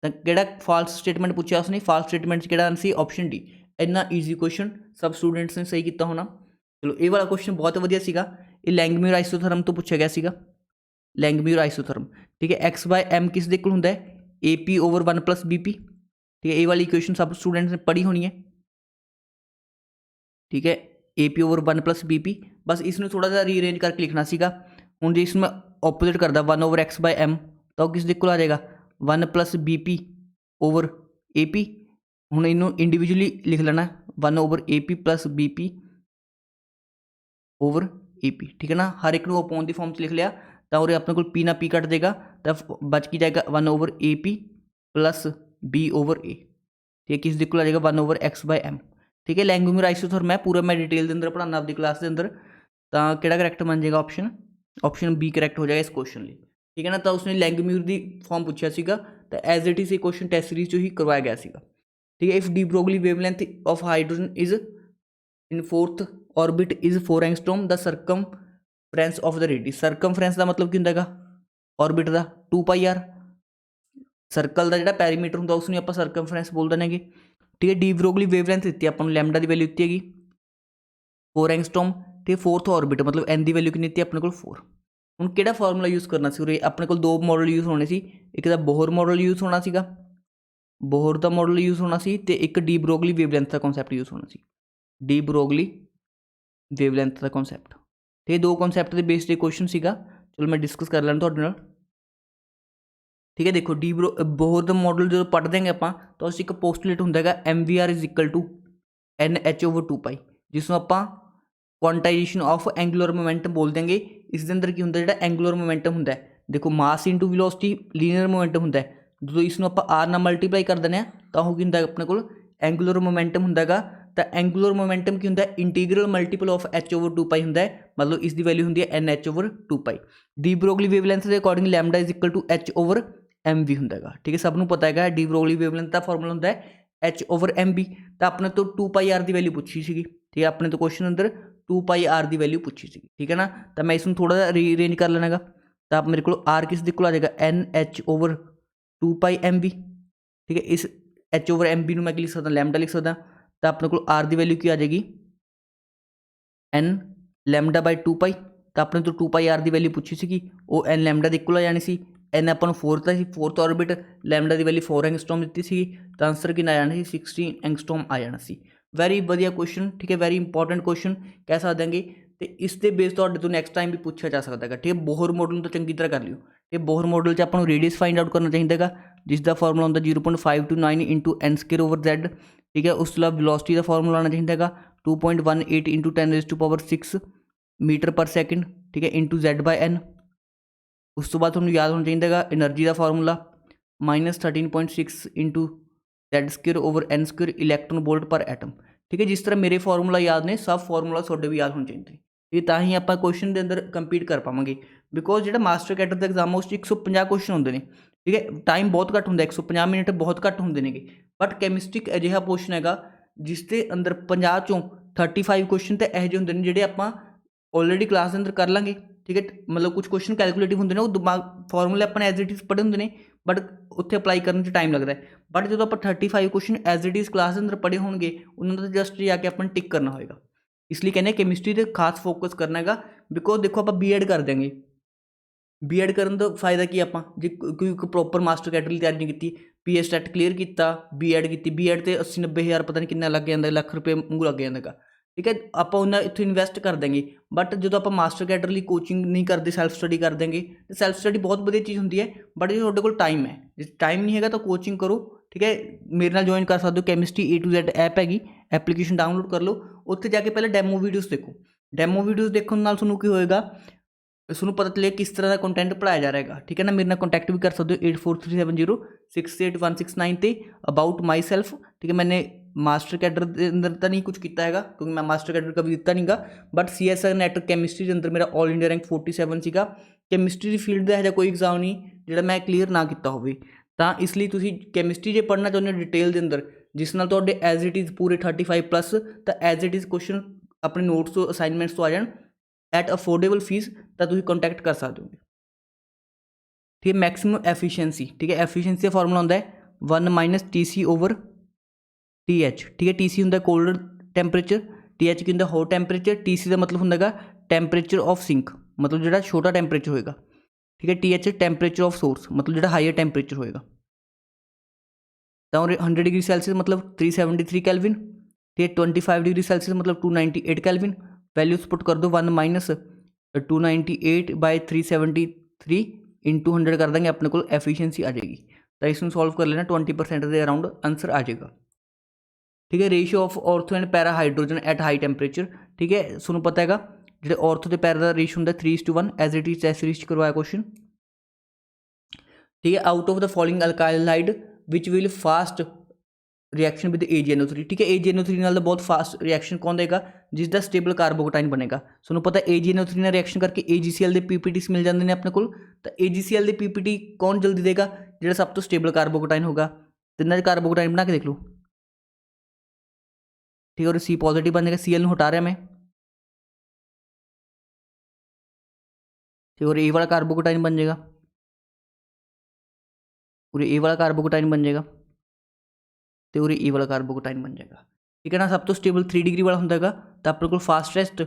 ਤਾਂ ਕਿਹੜਾ ਫਾਲਸ ਸਟੇਟਮੈਂਟ ਪੁੱਛਿਆ ਉਸਨੇ, ਫਾਲਸ ਸਟੇਟਮੈਂਟ 'ਚ ਕਿਹੜਾ ਆਂਸਰ ਸੀ ਆਪਸ਼ਨ ਡੀ। ਇੰਨਾ ਈਜ਼ੀ ਕੁਐਸਚਨ ਸਭ ਸਟੂਡੈਂਟਸ ਨੇ ਸਹੀ ਕੀਤਾ ਹੋਣਾ। ਚਲੋ ਇਹ ਵਾਲਾ ਕੁਐਸਚਨ ਬਹੁਤ ਵਧੀਆ ਸੀਗਾ, ਇਹ ਲੈਂਗਮਿਊਰ ਆਈਸੋਥਰਮ ਤੋਂ ਪੁੱਛਿਆ ਗਿਆ ਸੀਗਾ, ਲੈਂਗਮਿਊਰ ਆਈਸੋਥਰਮ। ਠੀਕ ਹੈ, x/m ਕਿਸ ਦੇ ਕੋਲ ਹੁੰਦਾ ਹੈ AP/1 + BP। ਠੀਕ ਹੈ, ਇਹ ਵਾਲੀ ਇਕੁਏਸ਼ਨ ਸਭ ਸਟੂਡੈਂਟਸ ਨੇ ਪੜ੍ਹੀ ਹੋਣੀ ਹੈ। ਠੀਕ ਹੈ, AP/1 + BP, ਬਸ ਇਸ ਨੂੰ ਥੋੜਾ ਜਿਹਾ ਰੀਅਰੇਂਜ ਕਰਕੇ ਲਿਖਣਾ ਸੀਗਾ। ਹੁਣ ਜੇ ਇਸ ਨੂੰ ਆਪੋਜ਼ਿਟ ਕਰਦਾ 1/x/m ਤਾਂ ਉਹ ਕਿਸ ਦੇ ਕੋਲ ਆ ਜਾਏਗਾ 1 + BP/AP। ਹੁਣ ਇਹਨੂੰ ਇੰਡੀਵਿਜੂਅਲੀ ਲਿਖ ਲੈਣਾ 1/AP + BP/AP। ਠੀਕ ਹੈ ਨਾ, ਹਰ ਇੱਕ ਨੂੰ ਅਪੋਨ ਦੀ ਫਾਰਮ 'ਚ ਲਿਖ ਲਿਆ ਤਾਂ ਉਰੇ ਆਪਣੇ ਕੋਲ P ਨਾਲ P ਕੱਟ ਦੇਗਾ ਤਾਂ ਬਚ ਕੀ ਜਾਏਗਾ 1/AP + B/A। ਠੀਕ ਹੈ, ਕਿਸ ਦੇ ਕੋਲ ਆ ਜਾਏਗਾ 1/x/m। ਠੀਕ ਹੈ, ਲੈਂਗਮਿਊਰ ਆਈਸੋਥਰਮ ਹੈ, ਪੂਰਾ ਮੈਂ ਡਿਟੇਲ ਦੇ ਅੰਦਰ ਪੜ੍ਹਾਉਣਾ ਆਪਦੀ ਕਲਾਸ ਦੇ ਅੰਦਰ। ਤਾਂ ਕਿਹੜਾ ਕਰੈਕਟ ਬਣ ਜਾਏਗਾ ਆਪਸ਼ਨ ਬੀ ਕਰੈਕਟ ਹੋ ਜਾਏਗਾ ਇਸ ਕੁਐਸਚਨ ਲਈ। ਠੀਕ ਹੈ ਨਾ, ਤਾਂ ਉਸਨੇ ਲੈਂਗਮਿਊਰ ਦੀ ਫਾਰਮ ਪੁੱਛਿਆ ਸੀਗਾ ਤਾਂ ਐਜ਼ ਇਟ ਇਜ਼ ਇਹ ਕੁਐਸਚਨ ਟੈਸਟ ਸੀਰੀਜ਼ 'ਚੋਂ ਹੀ ਕਰਵਾਇਆ ਗਿਆ ਸੀਗਾ। ਠੀਕ ਹੈ, if de Broglie wavelength of hydrogen is in 4th orbit is 4 angstrom the circumference of the radius. Circumference ਦਾ ਮਤਲਬ ਕੀ ਹੁੰਦਾ ਹੈਗਾ ऑर्बिट ਦਾ 2πr। ਸਰਕਲ ਦਾ ਜਿਹੜਾ ਪੈਰੀਮੀਟਰ ਹੁੰਦਾ ਉਸ ਨੂੰ ਆਪਾਂ ਸਰਕਮਫਰੈਂਸ ਬੋਲ ਦਿੰਦੇ ਹੈਗੇ। ਠੀਕ ਹੈ, ਡੀ ਬਰੋਗਲੀ ਵੇਵਲੈਂਥ ਦਿੱਤੀ ਆਪਾਂ ਨੂੰ, ਲੈਮਡਾ ਦੀ ਵੈਲਿਊ ਦਿੱਤੀ ਹੈਗੀ 4 ਐਂਗਸਟ੍ਰॉम ਤੇ 4th ऑर्बिट ਮਤਲਬ n ਦੀ ਵੈਲਿਊ ਕਿੰਨੀ ਦਿੱਤੀ ਆਪਣੇ ਕੋਲ 4। ਹੁਣ ਕਿਹੜਾ ਫਾਰਮੂਲਾ ਯੂਜ਼ ਕਰਨਾ ਸੀ ਉਰੇ, ਆਪਣੇ ਕੋਲ ਦੋ ਮਾਡਲ ਯੂਜ਼ ਹੋਣੇ ਸੀ, ਇੱਕ ਤਾਂ ਬੋਹਰ ਮਾਡਲ ਯੂਜ਼ ਹੋਣਾ ਸੀਗਾ, ਬੋਹਰ ਦਾ ਮਾਡਲ ਯੂਜ਼ ਹੋਣਾ ਸੀ, ਤੇ ਇੱਕ ਡੀ ਬਰੋਗਲੀ ਵੇਵਲੈਂਥ ਦਾ ਕਨਸੈਪਟ ਯੂਜ਼ ਹੋਣਾ ਸੀ, ਡੀ ਬਰੋਗਲੀ ਵੇਵਲੈਂਥ ਦਾ ਕਨਸੈਪਟ। ਤੇ ਇਹ ਦੋ ਕਨਸੈਪਟ ਦੇ ਬੇਸ 'ਤੇ ਕੁਐਸਚਨ ਸੀਗਾ, ਚਲੋ ਮੈਂ ਡਿਸਕਸ ਕਰ ਲੈਣਾ ਤੁਹਾਡੇ ਨਾਲ। ਠੀਕ ਹੈ, ਦੇਖੋ ਬੋਹਰ ਦਾ ਮਾਡਲ ਜਦੋਂ ਪੜ੍ਹਦੇ ਹਾਂ ਆਪਾਂ ਤਾਂ ਉਸ 'ਚ ਇੱਕ ਪੋਸਟੂਲੇਟ ਹੁੰਦਾ ਹੈਗਾ MVR = NH/2π, ਜਿਸ ਨੂੰ ਆਪਾਂ ਕੁਆਂਟਾਈਜੇਸ਼ਨ ਆਫ ਐਂਗੂਲਰ ਮੋਮੈਂਟਮ ਬੋਲ ਦਿਆਂਗੇ। ਇਸ ਦੇ ਅੰਦਰ ਕੀ ਹੁੰਦਾ, ਜਿਹੜਾ ਐਂਗੂਲਰ ਮੋਮੈਂਟਮ ਹੁੰਦਾ ਦੇਖੋ ਮਾਸ ਇੰਟੂ ਵੈਲੋਸਿਟੀ ਲੀਨੀਅਰ ਮੋਮੈਂਟਮ ਹੁੰਦਾ, ਜਦੋਂ ਇਸ ਨੂੰ ਆਪਾਂ r ਨਾਲ ਮਲਟੀਪਲਾਈ ਕਰ ਦਿੰਦੇ ਹਾਂ ਤਾਂ ਉਹ ਕੀ ਹੁੰਦਾ ਆਪਣੇ ਕੋਲ ਐਂਗੂਲਰ ਮੋਮੈਂਟਮ ਹੁੰਦਾ ਹੈਗਾ। ਤਾਂ ਐਂਗੂਲਰ ਮੋਮੈਂਟਮ ਕੀ ਹੁੰਦਾ, ਇੰਟੀਗਰਲ ਮਲਟੀਪਲ ਆਫ h/2π ਹੁੰਦਾ ਹੈ, ਮਤਲਬ ਇਸ ਦੀ ਵੈਲਿਊ ਹੁੰਦੀ ਹੈ NH/2π। ਡੀ ਬਰੋਗਲੀ ਵੇਵਲੈਂਥ ਦੇ ਅਕੋਰਡਿੰਗ ਲੈਮਡਾ = h/mv ਹੁੰਦਾ ਹੈਗਾ। ਠੀਕ ਹੈ, ਸਭ ਨੂੰ ਪਤਾ ਹੈਗਾ ਡੀ ਬਰੋਗਲੀ ਵੇਵਲੈਂਥ ਦਾ ਫਾਰਮੂਲਾ ਹੁੰਦਾ ਹੈ h/mv। ਤਾਂ ਆਪਣੇ ਤੋਂ 2πr ਦੀ ਵੈਲਿਊ ਪੁੱਛੀ ਸੀਗੀ, ਠੀਕ ਹੈ, ਆਪਣੇ ਤੋਂ ਕੁਐਸਚਨ ਅੰਦਰ 2πr ਦੀ ਵੈਲਿਊ ਪੁੱਛੀ ਸੀਗੀ। ਠੀਕ ਹੈ ਨਾ, ਤਾਂ ਮੈਂ ਇਸ ਨੂੰ ਥੋੜਾ ਜਿਹਾ ਰੀਅਰੇਂਜ ਕਰ ਲੈਣਾ ਹੈਗਾ ਤਾਂ ਮੇਰੇ ਕੋਲ r ਕਿਸ ਦੇ ਕੋਲ ਆ ਜਾਏਗਾ NH/2πmv। ਠੀਕ ਹੈ, ਇਸ h/mv ਨੂੰ ਮੈਂ ਕੀ ਲਿਖ ਸਕਦਾ, ਲੈਮਡਾ ਲਿਖ ਸਕਦਾ। ਤਾਂ ਆਪਣੇ ਕੋਲ r ਦੀ ਵੈਲਿਊ ਕੀ ਆ ਜਾਏਗੀ n λ/2π। ਤਾਂ ਆਪਣੇ ਤੋਂ 2πr ਦੀ ਵੈਲਿਊ ਪੁੱਛੀ ਸੀਗੀ, ਉਹ n ਲੈਮਡਾ ਦੇ ਇਕੁਅਲ ਆ ਜਾਣੀ ਸੀ। n ਆਪਾਂ ਨੂੰ 4 ਦਾ ਸੀ, 4th ऑर्बिट, ਲੈਮਡਾ ਦੀ ਵੈਲਿਊ 4 ਐਂਗਸਟ੍ਰॉम ਦਿੱਤੀ ਸੀਗੀ, ਤਾਂ ਆਂਸਰ ਕਿੰਨਾ ਆ ਜਾਣਾ ਸੀ 16 ਐਂਗਸਟ੍ਰॉम ਆ ਜਾਣਾ ਸੀ। ਵੈਰੀ ਵਧੀਆ ਕੁਐਸਚਨ, ਠੀਕ ਹੈ, ਵੈਰੀ ਇੰਪੋਰਟੈਂਟ ਕੁਐਸਚਨ ਕਹਿ ਸਕਦੇ ਹਾਂਗੇ। ਤੇ ਇਸ ਦੇ ਬੇਸ ਤੁਹਾਡੇ ਤੋਂ ਨੈਕਸਟ ਟਾਈਮ ਵੀ ਪੁੱਛਿਆ ਜਾ ਸਕਦਾ ਹੈਗਾ। ਠੀਕ ਹੈ, ਬੋਹਰ ਮਾਡਲ ਨੂੰ ਤਾਂ ਚੰਗੀ ਤਰ੍ਹਾਂ ਕਰ ਲਿਓ। ਤੇ ਬੋਹਰ ਮਾਡਲ 'ਚ ਆਪਾਂ ਨੂੰ ਰੇਡੀਅਸ ਫਾਈਂਡ ਆਊਟ ਕਰਨਾ ਚਾਹੀਦਾ ਹੈਗਾ, ਜਿਸ ਦਾ ਫਾਰਮੂਲਾ ਹੁੰਦਾ 0.529 × n² / z। ਠੀਕ ਹੈ, ਉਸ ਤੋਂ ਇਲਾਵਾ ਵੈਲੋਸਿਟੀ ਦਾ ਫਾਰਮੂਲਾ ਆਉਣਾ ਚਾਹੀਦਾ ਹੈਗਾ 2.18 इंटू 10⁻⁶ मीटर पर सैकेंड, ठीक है, इंटू Z/n। उस तो बाद तुहानूं याद होना चाहिए हैगा एनर्जी का formula -13.6 into Z²/n² electron volt पर एटम, ठीक है। जिस तरह मेरे फार्मूला याद ने सब फार्मूला तुहाडे भी याद होने चाहिए, ये ਤਾਂ ਹੀ ਆਪਾਂ क्वेश्चन के अंदर कंपीट कर पावांगे। बिकॉज जो मास्टर कैडर का एग्जाम उस 150 क्वेश्चन होंगे ने, ठीक है, टाइम बहुत घट होंगे, 150 मिनट बहुत घट होंगे ने। बट कैमिस्ट्री एक अजिहा पोर्शन है जिसके अंदर 50 चों 35 क्वेश्चन तो यहो होंगे ने जोड़े आप ऑलरेडी क्लास के अंदर कर लाँगे, ठीक है। मतलब कुछ क्वेश्चन कैलकुलेटिव होंगे ने, वो दिमाग फार्मूले अपने एज इट इज़ पढ़े होंगे ने, बट उत्थे अप्लाई करने टाइम लगता है। बट जो आप 35 question as it is class के अंदर पढ़े होंगे उन्होंने जस्ट जाके अपन टिक करना होगा। इसलिए कहने कैमिस्ट्री पर खास फोकस करना है। बिकॉज देखो आप B.Ed कर देंगे, B.Ed करने का फायदा की आप जो कोई प्रॉपर मास्टर कैडर की तैयारी नहीं की, PS टैट क्लीयर किया, B.Ed की, B.Ed तो 80-90 हज़ार पता नहीं कितना लग जाता, लाख रुपये वांगू लग जाएगा, ठीक है। आप उन्हें इतों इन्वैसट कर देंगे। बट जो आप मास्टर कैडर लिए कोचिंग नहीं करते, सैल्फ स्टडी कर देंगे, तो सैल्फ स्टडी बहुत बढ़िया चीज़ होंगी है। बट जो तुहाडे कोल टाइम है, जो टाइम नहीं है तो कोचिंग करो, ठीक है। मेरे नाल ज्वाइन कर सकते हो, chemistry A to Z app हैगी, एप्लीकेशन डाउनलोड कर लो, उत्थे जाके पहले डैमो वीडियोज़ देखो। डैमो वीडियोज़ देखने नाल तुहानूं की होएगा, तुहानूं पता चले किस तरह का कंटेंट पढ़ाया जा रहा है, ठीक है ना। मेरे नाल कॉन्टैक्ट भी कर सकते हो 8437068169 ते अबाउट माई सैल्फ, ठीक है। मैंने मास्टर कैडर के अंदर तो नहीं कुछ किया है क्योंकि मैं मास्टर कैडर कभी दिता नहीं गा, बट CSIR NET कैमिस्ट्री के अंदर मेरा ऑल इंडिया रैंक 47 सीगा। कैमिस्ट्री की फील्ड का कोई एग्जाम नहीं जो मैं क्लीयर ना किया हो, तो इसलिए तुसीं कैमिस्ट्री जो पढ़ना चाहते हो डिटेल के अंदर, जिस नाल तुहाडे एज इट इज़ पूरे 35+ तो एज इट इज़ क्वेश्चन अपने नोट्स तो असाइनमेंट्स तो आ जाए एट अफोर्डेबल फीस, तो तुसीं कॉन्टैक्ट कर सकते हो, ठीक है। मैक्सिमम एफिशिएंसी, ठीक है, एफिशिएंसी का फार्मूला होंदा है 1 - TC/TH, ठीक है। TC होंदा कोल्ड टैंपरेचर, TH की होंदा हॉट टैंपरेचर। TC का मतलब होंदा टैंपरेचर ऑफ सिंक, मतलब जो छोटा टैंपरेचर होएगा, ठीक है। TH टैंपरेचर ऑफ सोर्स, मतलब जो हायर टैंपरेचर होएगा। तो 100 डिग्री सेल्सियस मतलब 373 केल्विन, ठीक है। 25 डिग्री सेल्सियस मतलब 298 केल्विन। वैल्यूज पुट कर दो 1 - 298/373 इंटू 100 कर देंगे, अपने को एफिशिएंसी आ जाएगी। तो इसमें सॉल्व कर लेना, 20% के अराउंड आंसर आ जाएगा, ठीक है। Ratio of ortho and para hydrogen at high temperature, ठीक है। तुहानूं पता है जो ऑर्थो तो पैरा का रेशियो होंगे 3:1 as it is test series करवाया क्वेश्चन, ठीक है। Out of the following alkyl halide which will fast reaction with AgNO3, ठीक है। AgNO3 नाल बहुत फास्ट रिएक्शन कौन देगा, जिसका स्टेबल कार्बोकटाइन बनेगा। तुहानूं पता AgNO3 नाल रिएक्शन करके AgCl के PPTs मिल जाते हैं अपने को, तो AgCl के PPT कौन जल्दी देगा, जो सब तो स्टेबल कार्बोकटाइन होगा। तिना कार्बोकटाइन बना के देख लो, ठीक है। और C पॉजिटिव बन जाएगा, Cl हटा रहा मैं, ठीक है। और A वाला कार्बोकटाइन बन जाएगा, और A वाला कार्बोकटाइन बन जाएगा, तो और A वाला कार्बोकटाइन बन जाएगा, ठीक है ना। सब तो स्टेबल 3 डिग्री वाला होंगे, तो अपने को फास्टेस्ट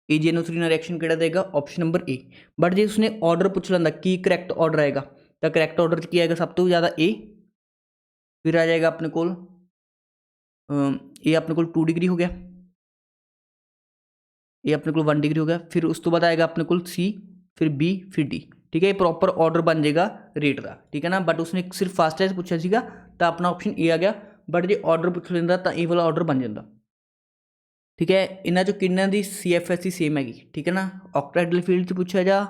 AgNO3 ना रिएक्शन किहड़ा देगा, ऑप्शन नंबर A। बट जो उसने ऑर्डर पूछ लेंदा की करैक्ट ऑर्डर आएगा, तो करैक्ट ऑर्डर की आएगा सब तो ज़्यादा A, फिर आ जाएगा अपने को ये अपने को 2 डिग्री हो गया, ये अपने को 1 डिग्री हो गया, फिर उस तो बाद आएगा अपने को C, फिर B, फिर D, ठीक है। ये प्रॉपर ऑर्डर बन जाएगा रेट का, ठीक है ना। बट उसने सिर्फ फास्टेस्ट पूछा सीगा, तो अपना ऑप्शन A आ गया। बट जो ऑर्डर पूछ लेंदा तो ये वाला ऑर्डर बन जाता, ठीक है। इन्हों चो किन्ना दी CFSE सेम हैगी, ठीक है ना। ऑक्टाहेड्रल फील्ड पूछा जा,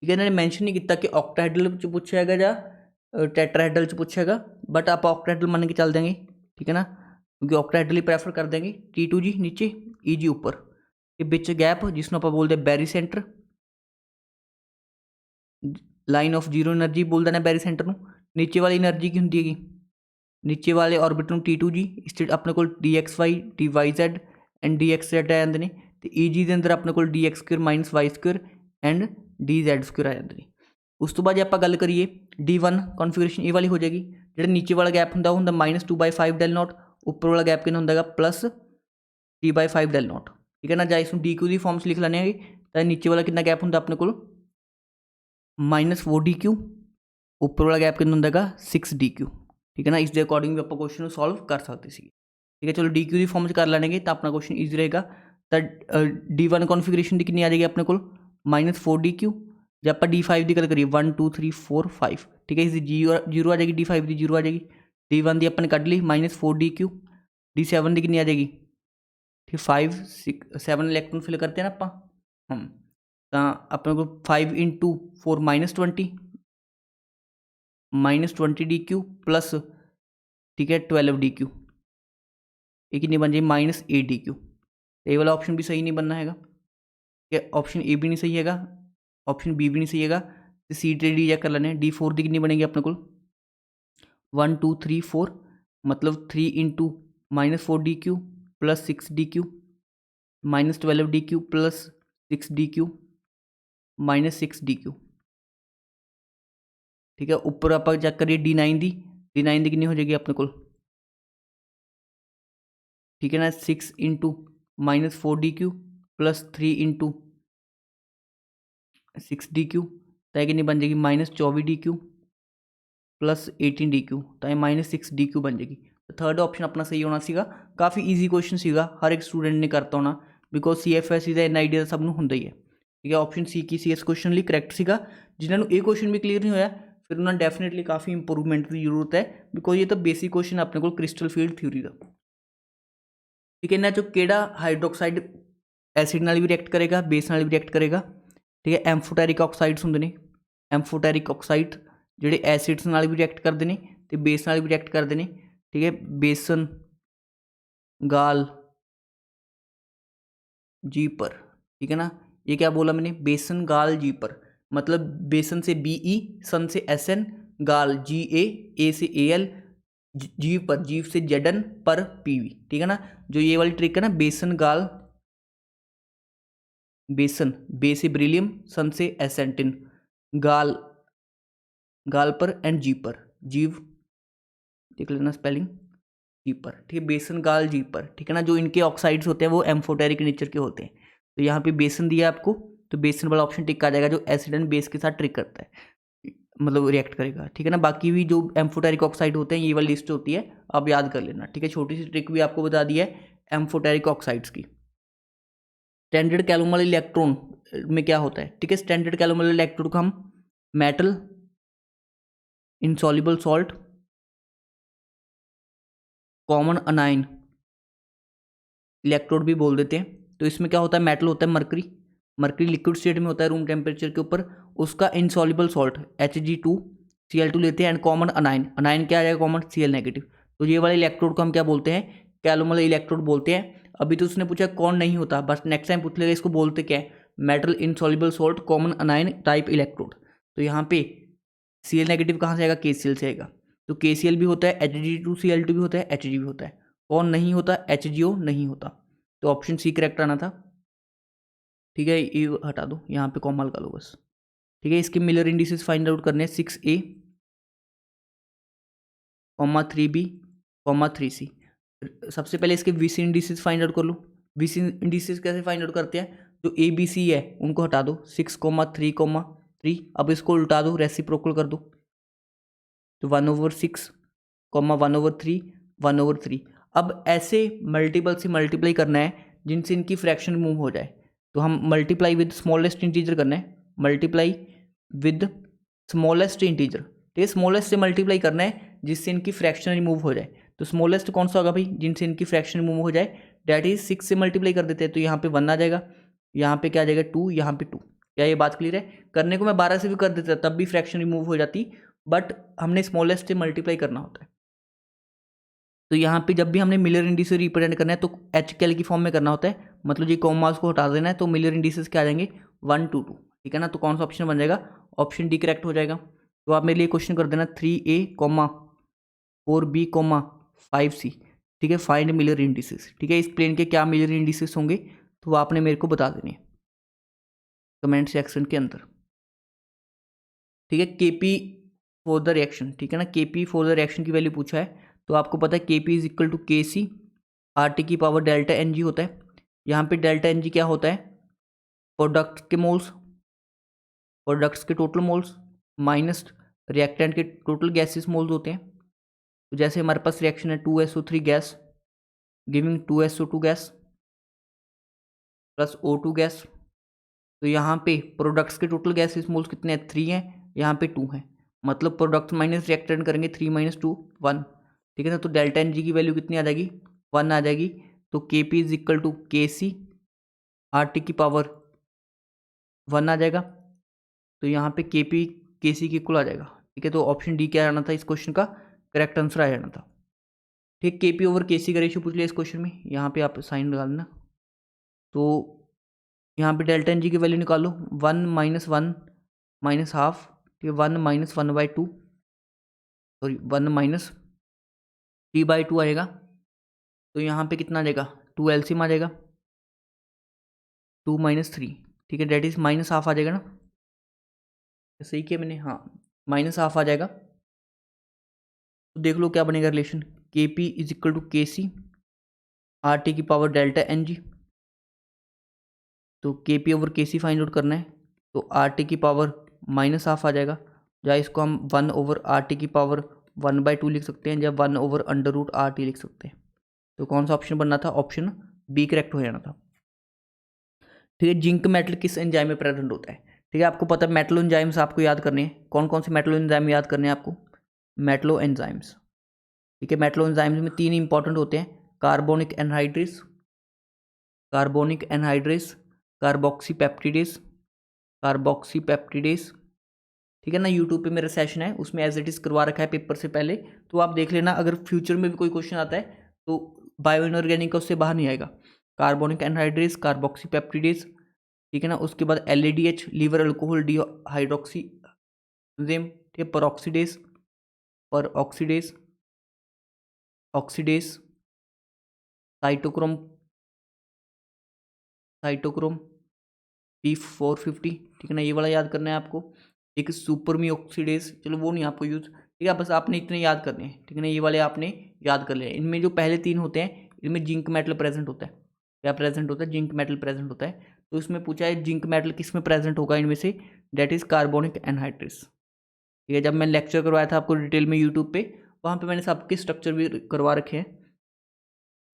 ठीक है। इन्होंने मैंशन नहीं किया कि ऑक्टाहेड्रल पूछा है या टेट्राहेड्रल पूछा है, बट आप ऑक्टाहेड्रल मान के चल देंगे, ठीक है ना, क्योंकि ऑक्टाहेड्रल ही प्रेफर कर देंगे। T2G नीचे, EG ऊपर, ये बिच गैप जिसनों आप बोलते barycentre, line of zero energy बोल देना बैरी सेंटर में। नीचे वाली एनर्जी की होंगी है, नीचे वाले ऑर्बिट में T2G, इस अपने को DXY, DYZ एंड DXZ आ जाते हैं, तो EG के अंदर अपने को DX² - Y² एंड DZ² आ जाते हैं। उस तो बाद आप गल करिए D1 कॉन्फिगरेशन ये वाली हो जाएगी, जो नीचे वाला गैप होंगे होंगे -2/5 del नॉट, उपर वाला गैप कितना होंगे +3/5 del नॉट, ठीक है ना। जाए इसमें DQ की फॉर्म्स लिख लें, तो नीचे वाला कितना गैप होंगे अपने को -4 DQ, उपर वाला गैप कितना होंगे 6 DQ, ठीक है ना। इसके अकॉर्डिंग भी आप क्वेश्चन सॉल्व कर सकते थे, ठीक है। चलो DQ की फॉर्म कर लेंगे तो अपना क्वेश्चन ईजी रहेगा। तो D1 कॉन्फिगरेशन की कितनी आ जाएगी अपने को -4 DQ। जब आप D5 की गल करिए 1 2 3 4 5, ठीक है। इस जीरो आ जाएगी, D5 की जीरो आ जाएगी, D1 की अपन कट ली -4 DQ, D7 ਦੀ ਕਿੰਨੀ ਆ ਜਾਏਗੀ, ਠੀਕ 5 6 7 ਇਲੈਕਟ੍ਰੋਨ ਫਿਲ ਕਰਤੇ हैं ना ਆਪਾਂ ਤਾਂ ਆਪਣੇ ਕੋਲ 5 × 4 -20 DQ प्लस ठीक है 12 DQ, ये कितनी बन जाएगी -8 DQ। ये वाला ऑप्शन भी सही नहीं बनना हैगा, ठीक है, ऑप्शन ए भी नहीं सही हैगा, ऑप्शन बी भी नहीं सही हैगा, तो सी डी रिजेक्ट कर लेने। D4 की कितनी बनेगी अपने को 1 2 3 4, मतलब 3 × -4 DQ plus 6 DQ -12 DQ plus 6 DQ -6 DQ, ठीक है। ऊपर आप चेक करिए D9 दी कितनी हो जाएगी अपने को, ठीक है ना, 6 × -4 DQ प्लस 3 × 6 DQ, तो ये कितनी बन जाएगी -24 DQ प्लस 18 DQ, तो ये -6 DQ बन जाएगी। तो थर्ड ऑप्शन अपना सही होना सीगा। काफ़ी ईजी क्वेश्चन सीगा, हर एक स्टूडेंट ने करता होना, बिकॉज CFSE ਦਾ ਇੰਨਾ ਆਈਡੀਆ ਸਭ ਨੂੰ ਹੁੰਦਾ ਹੀ ਹੈ, ठीक है। ऑप्शन सी की CS क्वेश्चन ਲਈ ਕਰੈਕਟ ਸੀਗਾ। ਜਿਨ੍ਹਾਂ ਨੂੰ ਇਹ क्वेश्चन ਵੀ ਕਲੀਅਰ ਨਹੀਂ ਹੋਇਆ, ਫਿਰ ਉਹਨਾਂ ਡੈਫੀਨੇਟਲੀ ਕਾਫੀ ਇੰਪਰੂਵਮੈਂਟ ਦੀ ਜ਼ਰੂਰਤ ਹੈ, ਬਿਕੋਜ਼ ਇਹ ਤਾਂ ਬੇਸਿਕ ਕੁਐਸਚਨ ਆਪਣੇ ਕੋਲ ਕ੍ਰਿਸਟਲ ਫੀਲਡ ਥਿਊਰੀ ਦਾ, ਠੀਕ ਹੈ। ਇਹਨਾਂ ਚੋਂ ਕਿਹੜਾ ਹਾਈਡਰੋਕਸਾਈਡ ਐਸਿਡ ਨਾਲ ਵੀ ਰਿਐਕਟ ਕਰੇਗਾ, ਬੇਸ ਨਾਲ ਵੀ ਰਿਐਕਟ ਕਰੇਗਾ, ਠੀਕ ਹੈ। ਐਮਫੋਟੈਰਿਕ ਆਕਸਾਈਡਸ ਹੁੰਦੇ ਨੇ, ਐਮਫੋਟੈਰਿਕ ਆਕਸਾਈਡ ਜਿਹੜੇ ਐਸਿਡਸ ਨਾਲ ਵੀ ਰਿਐਕਟ ਕਰਦੇ ਨੇ ਤੇ ਬੇਸ ਨਾਲ ਵੀ ਰਿਐਕਟ ਕਰਦੇ ਨੇ, ठीक है। बेसन गाल जीपर, ठीक है ना, ये क्या बोला मैंने, बेसन गाल जीपर, मतलब बेसन से BE, सन से SN, गाल GA, A से AL, जीव पर जीव से ZN पर PV, ठीक है ना। जो ये वाली ट्रिक है ना, बेसन गाल, बेसन बे से ब्रिलियम, सन से एसेंटिन, गाल गाल पर एंड जी पर, जीव देख लेना स्पेलिंग, जीपर, ठीक है। बेसन गाल जीपर, ठीक है ना। जो इनके ऑक्साइड्स होते हैं वो एम्फोटेरिक नेचर के होते हैं, तो यहाँ पे बेसन दिया आपको, तो बेसन वाला ऑप्शन टिक आ जाएगा, जो एसिड एंड बेस के साथ ट्रिक करता है, मतलब रिएक्ट करेगा, ठीक है ना। बाकी भी जो एम्फोटेरिक ऑक्साइड होते हैं ये वाली लिस्ट होती है, आप याद कर लेना, ठीक है। छोटी सी ट्रिक भी आपको बता दी है एम्फोटेरिक ऑक्साइड्स की। स्टैंडर्ड कैलोमल इलेक्ट्रॉन में क्या होता है, ठीक है। स्टैंडर्ड कैलोमल इलेक्ट्रॉन को हम metal, insoluble salt, common anion electrode भी बोल देते हैं। तो इसमें क्या होता है, मेटल होता है मरकरी, मरकरी लिक्विड स्टेट में होता है रूम टेम्परेचर के ऊपर, उसका इनसॉल्युबल सॉल्ट Hg2Cl2 लेते हैं, एंड कॉमन अनाइन, अनाइन क्या आ जाएगा कॉमन Cl नेगेटिव। तो ये वाले इलेक्ट्रोड को हम क्या बोलते हैं, कैलोमल इलेक्ट्रोड बोलते हैं। अभी तो उसने पूछा कौन नहीं होता, बस नेक्स्ट टाइम पूछ लेगा इसको बोलते क्या है, metal insoluble salt common anion type electrode. तो यहाँ पे Cl नेगेटिव कहाँ से आएगा, KCl से आएगा, तो KCl भी होता है, Hg2Cl2 भी होता है, Hg भी होता है, कौन नहीं होता, HgO नहीं होता। तो ऑप्शन सी करेक्ट आना था, ठीक है। ये हटा दो, यहाँ पे कॉमा लगा लो बस, ठीक है। इसके मिलर इंडिसेस फाइंड आउट करने हैं, 6A, 3B, 3C। सबसे पहले इसके VC इंडिसेस फाइंड आउट कर लो। VC इंडिसेस कैसे फाइंड आउट करते हैं, जो ABC है उनको हटा दो, 6, 3, अब इसको उल्टा दो, रेसिप्रोकल कर दो, तो 1/6, 1/3, 1/3। अब ऐसे मल्टीपल से मल्टीप्लाई करना है जिनसे इनकी फ्रैक्शन रिमूव हो जाए, तो हम मल्टीप्लाई विद स्मॉलेस्ट इंटीजर करना है, मल्टीप्लाई विद स्मॉलेस्ट इंटीजर, ठीक है। स्मॉलेस्ट से मल्टीप्लाई करना है जिससे इनकी फ्रैक्शन रिमूव हो जाए, तो स्मॉलेस्ट कौन सा होगा भाई, जिनसे इनकी फ्रैक्शन रिमूव हो जाए, डैट इज 6 से मल्टीप्लाई कर देते हैं, तो यहाँ पे 1 आ जाएगा, यहाँ पे क्या आ जाएगा 2, यहाँ पे 2। क्या ये बात क्लियर है, करने को मैं 12 से भी कर देता तब भी फ्रैक्शन रिमूव हो जाती, बट हमने स्मॉलेस्ट से मल्टीप्लाई करना होता है। तो यहाँ पे जब भी हमने मिलर इंडिसेस रिप्रेजेंट करना है तो HCl की फॉर्म में करना होता है, मतलब ये कॉमास को हटा देना है, तो मिलर इंडिसेस क्या आ जाएंगे 1 2 2, ठीक है ना। तो कौन सा ऑप्शन बन जाएगा, ऑप्शन डी करेक्ट हो जाएगा। तो आप मेरे लिए क्वेश्चन कर देना 3A, 4B, 5C, ठीक है। फाइंड मिलर इंडिसेस, ठीक है। इस प्लेन के क्या मिलर इंडिसेस होंगे तो आपने मेरे को बता देने कमेंट सेक्शन के अंदर, ठीक है। KP फॉर द रिएक्शन, ठीक है ना, KP फॉर द रिएक्शन की वैल्यू पूछा है, तो आपको पता है KP = KC RT की पावर डेल्टा Ng होता है। यहाँ पे डेल्टा Ng क्या होता है, प्रोडक्ट के मोल्स, प्रोडक्ट्स के टोटल मोल्स माइनस रिएक्टेंट के टोटल गैसेस मोल्स होते हैं। तो जैसे हमारे पास रिएक्शन है 2SO3 gas giving 2SO2 gas plus O2 gas, तो यहाँ पे प्रोडक्ट्स के टोटल गैसेस मोल्स कितने हैं, 3 हैं, यहाँ पे 2 हैं, मतलब प्रोडक्ट्स माइनस रिएक्टेंट करेंगे 3 - 2 1, ठीक है ना। तो डेल्टा Ng की वैल्यू कितनी आ जाएगी 1 आ जाएगी, तो के पी इज इक्वल टू के सी आर टी की पावर 1 आ जाएगा। तो यहाँ पे के पी के सी के इक्वल आ जाएगा, ठीक है। तो ऑप्शन डी क्या आना था इस क्वेश्चन का, करेक्ट आंसर आ जाना था, ठीक। के पी ओवर के सी का रेशियो पूछ लिया इस क्वेश्चन में, यहाँ पे आप साइन लगा देना। तो यहाँ पे डेल्टा एन जी की वैल्यू निकालो, 1 - 1 - हाफ, ठीक है, 1 - 1/2 सॉरी 1 - 3/2 आएगा। तो यहाँ पे कितना आ जाएगा, 2 एलसीएम आ जाएगा, 2 - 3, ठीक है, डेट इज माइनस हाफ आ जाएगा ना, सही किया मैंने, हाँ माइनस हाफ आ जाएगा। तो देख लो क्या बनेगा रिलेशन, के पी इज इक्वल टू के सी आर टी की पावर डेल्टा एन जी। तो के पी ओवर के सी फाइंड आउट करना है, तो आर टी की पावर माइनस हाफ आ जाएगा, या इसको हम 1 ओवर आर टी की पावर 1/2 लिख सकते हैं, या 1 over under root R T लिख सकते हैं। तो कौन सा ऑप्शन बनना था, ऑप्शन बी करेक्ट हो जाना था, ठीक है। जिंक मेटल किस एंजाइम में प्रेजेंट होता है, ठीक है, आपको पता है मेटलो एंजाइम्स आपको याद करने हैं, कौन कौन से मेटलो एंजाइम याद करने हैं आपको, मेटलो एंजाइम्स, ठीक है। मेटलो एंजाइम्स में 3 इंपॉर्टेंट होते हैं, कार्बोनिक एनहाइड्रेस, कार्बोनिक एनहाइड्रेस, कार्बोक्सीपेप्टिडेस, कार्बोक्सीपेप्टिडेस, ठीक है ना। यूट्यूब पे मेरा सेशन है, उसमें एज इट इज़ करवा रखा है पेपर से पहले, तो आप देख लेना, अगर फ्यूचर में भी कोई क्वेश्चन आता है तो बायो इनऑर्गेनिक का उससे बाहर नहीं आएगा। कार्बोनिक एनहाइड्रेस, कार्बोक्सीपेप्टिडेस, ठीक है ना। उसके बाद LADH, liver alcohol dehydroxy enzyme, ठीक है, peroxidase, peroxidase, oxidase, cytochrome, cytochrome P450, ठीक है ना, ये वाला याद करना है आपको। एक सुपरमी ऑक्सीडेस, चलो वो नहीं आपको यूज, ठीक है, बस आपने इतने याद करने हैं, ठीक है ना, ये वाले आपने याद कर लिया। इनमें जो पहले 3 होते हैं, इनमें जिंक मेटल प्रेजेंट होता है, क्या प्रेजेंट होता है, जिंक मेटल प्रेजेंट होता है। तो इसमें पूछा है जिंक मेटल किस में प्रेजेंट होगा इनमें से, डेट इज कार्बोनिक एनहाइड्रेस, ठीक है। जब मैं लेक्चर करवाया था आपको डिटेल में यूट्यूब पे, वहाँ पे मैंने सबके स्ट्रक्चर भी करवा रखे हैं,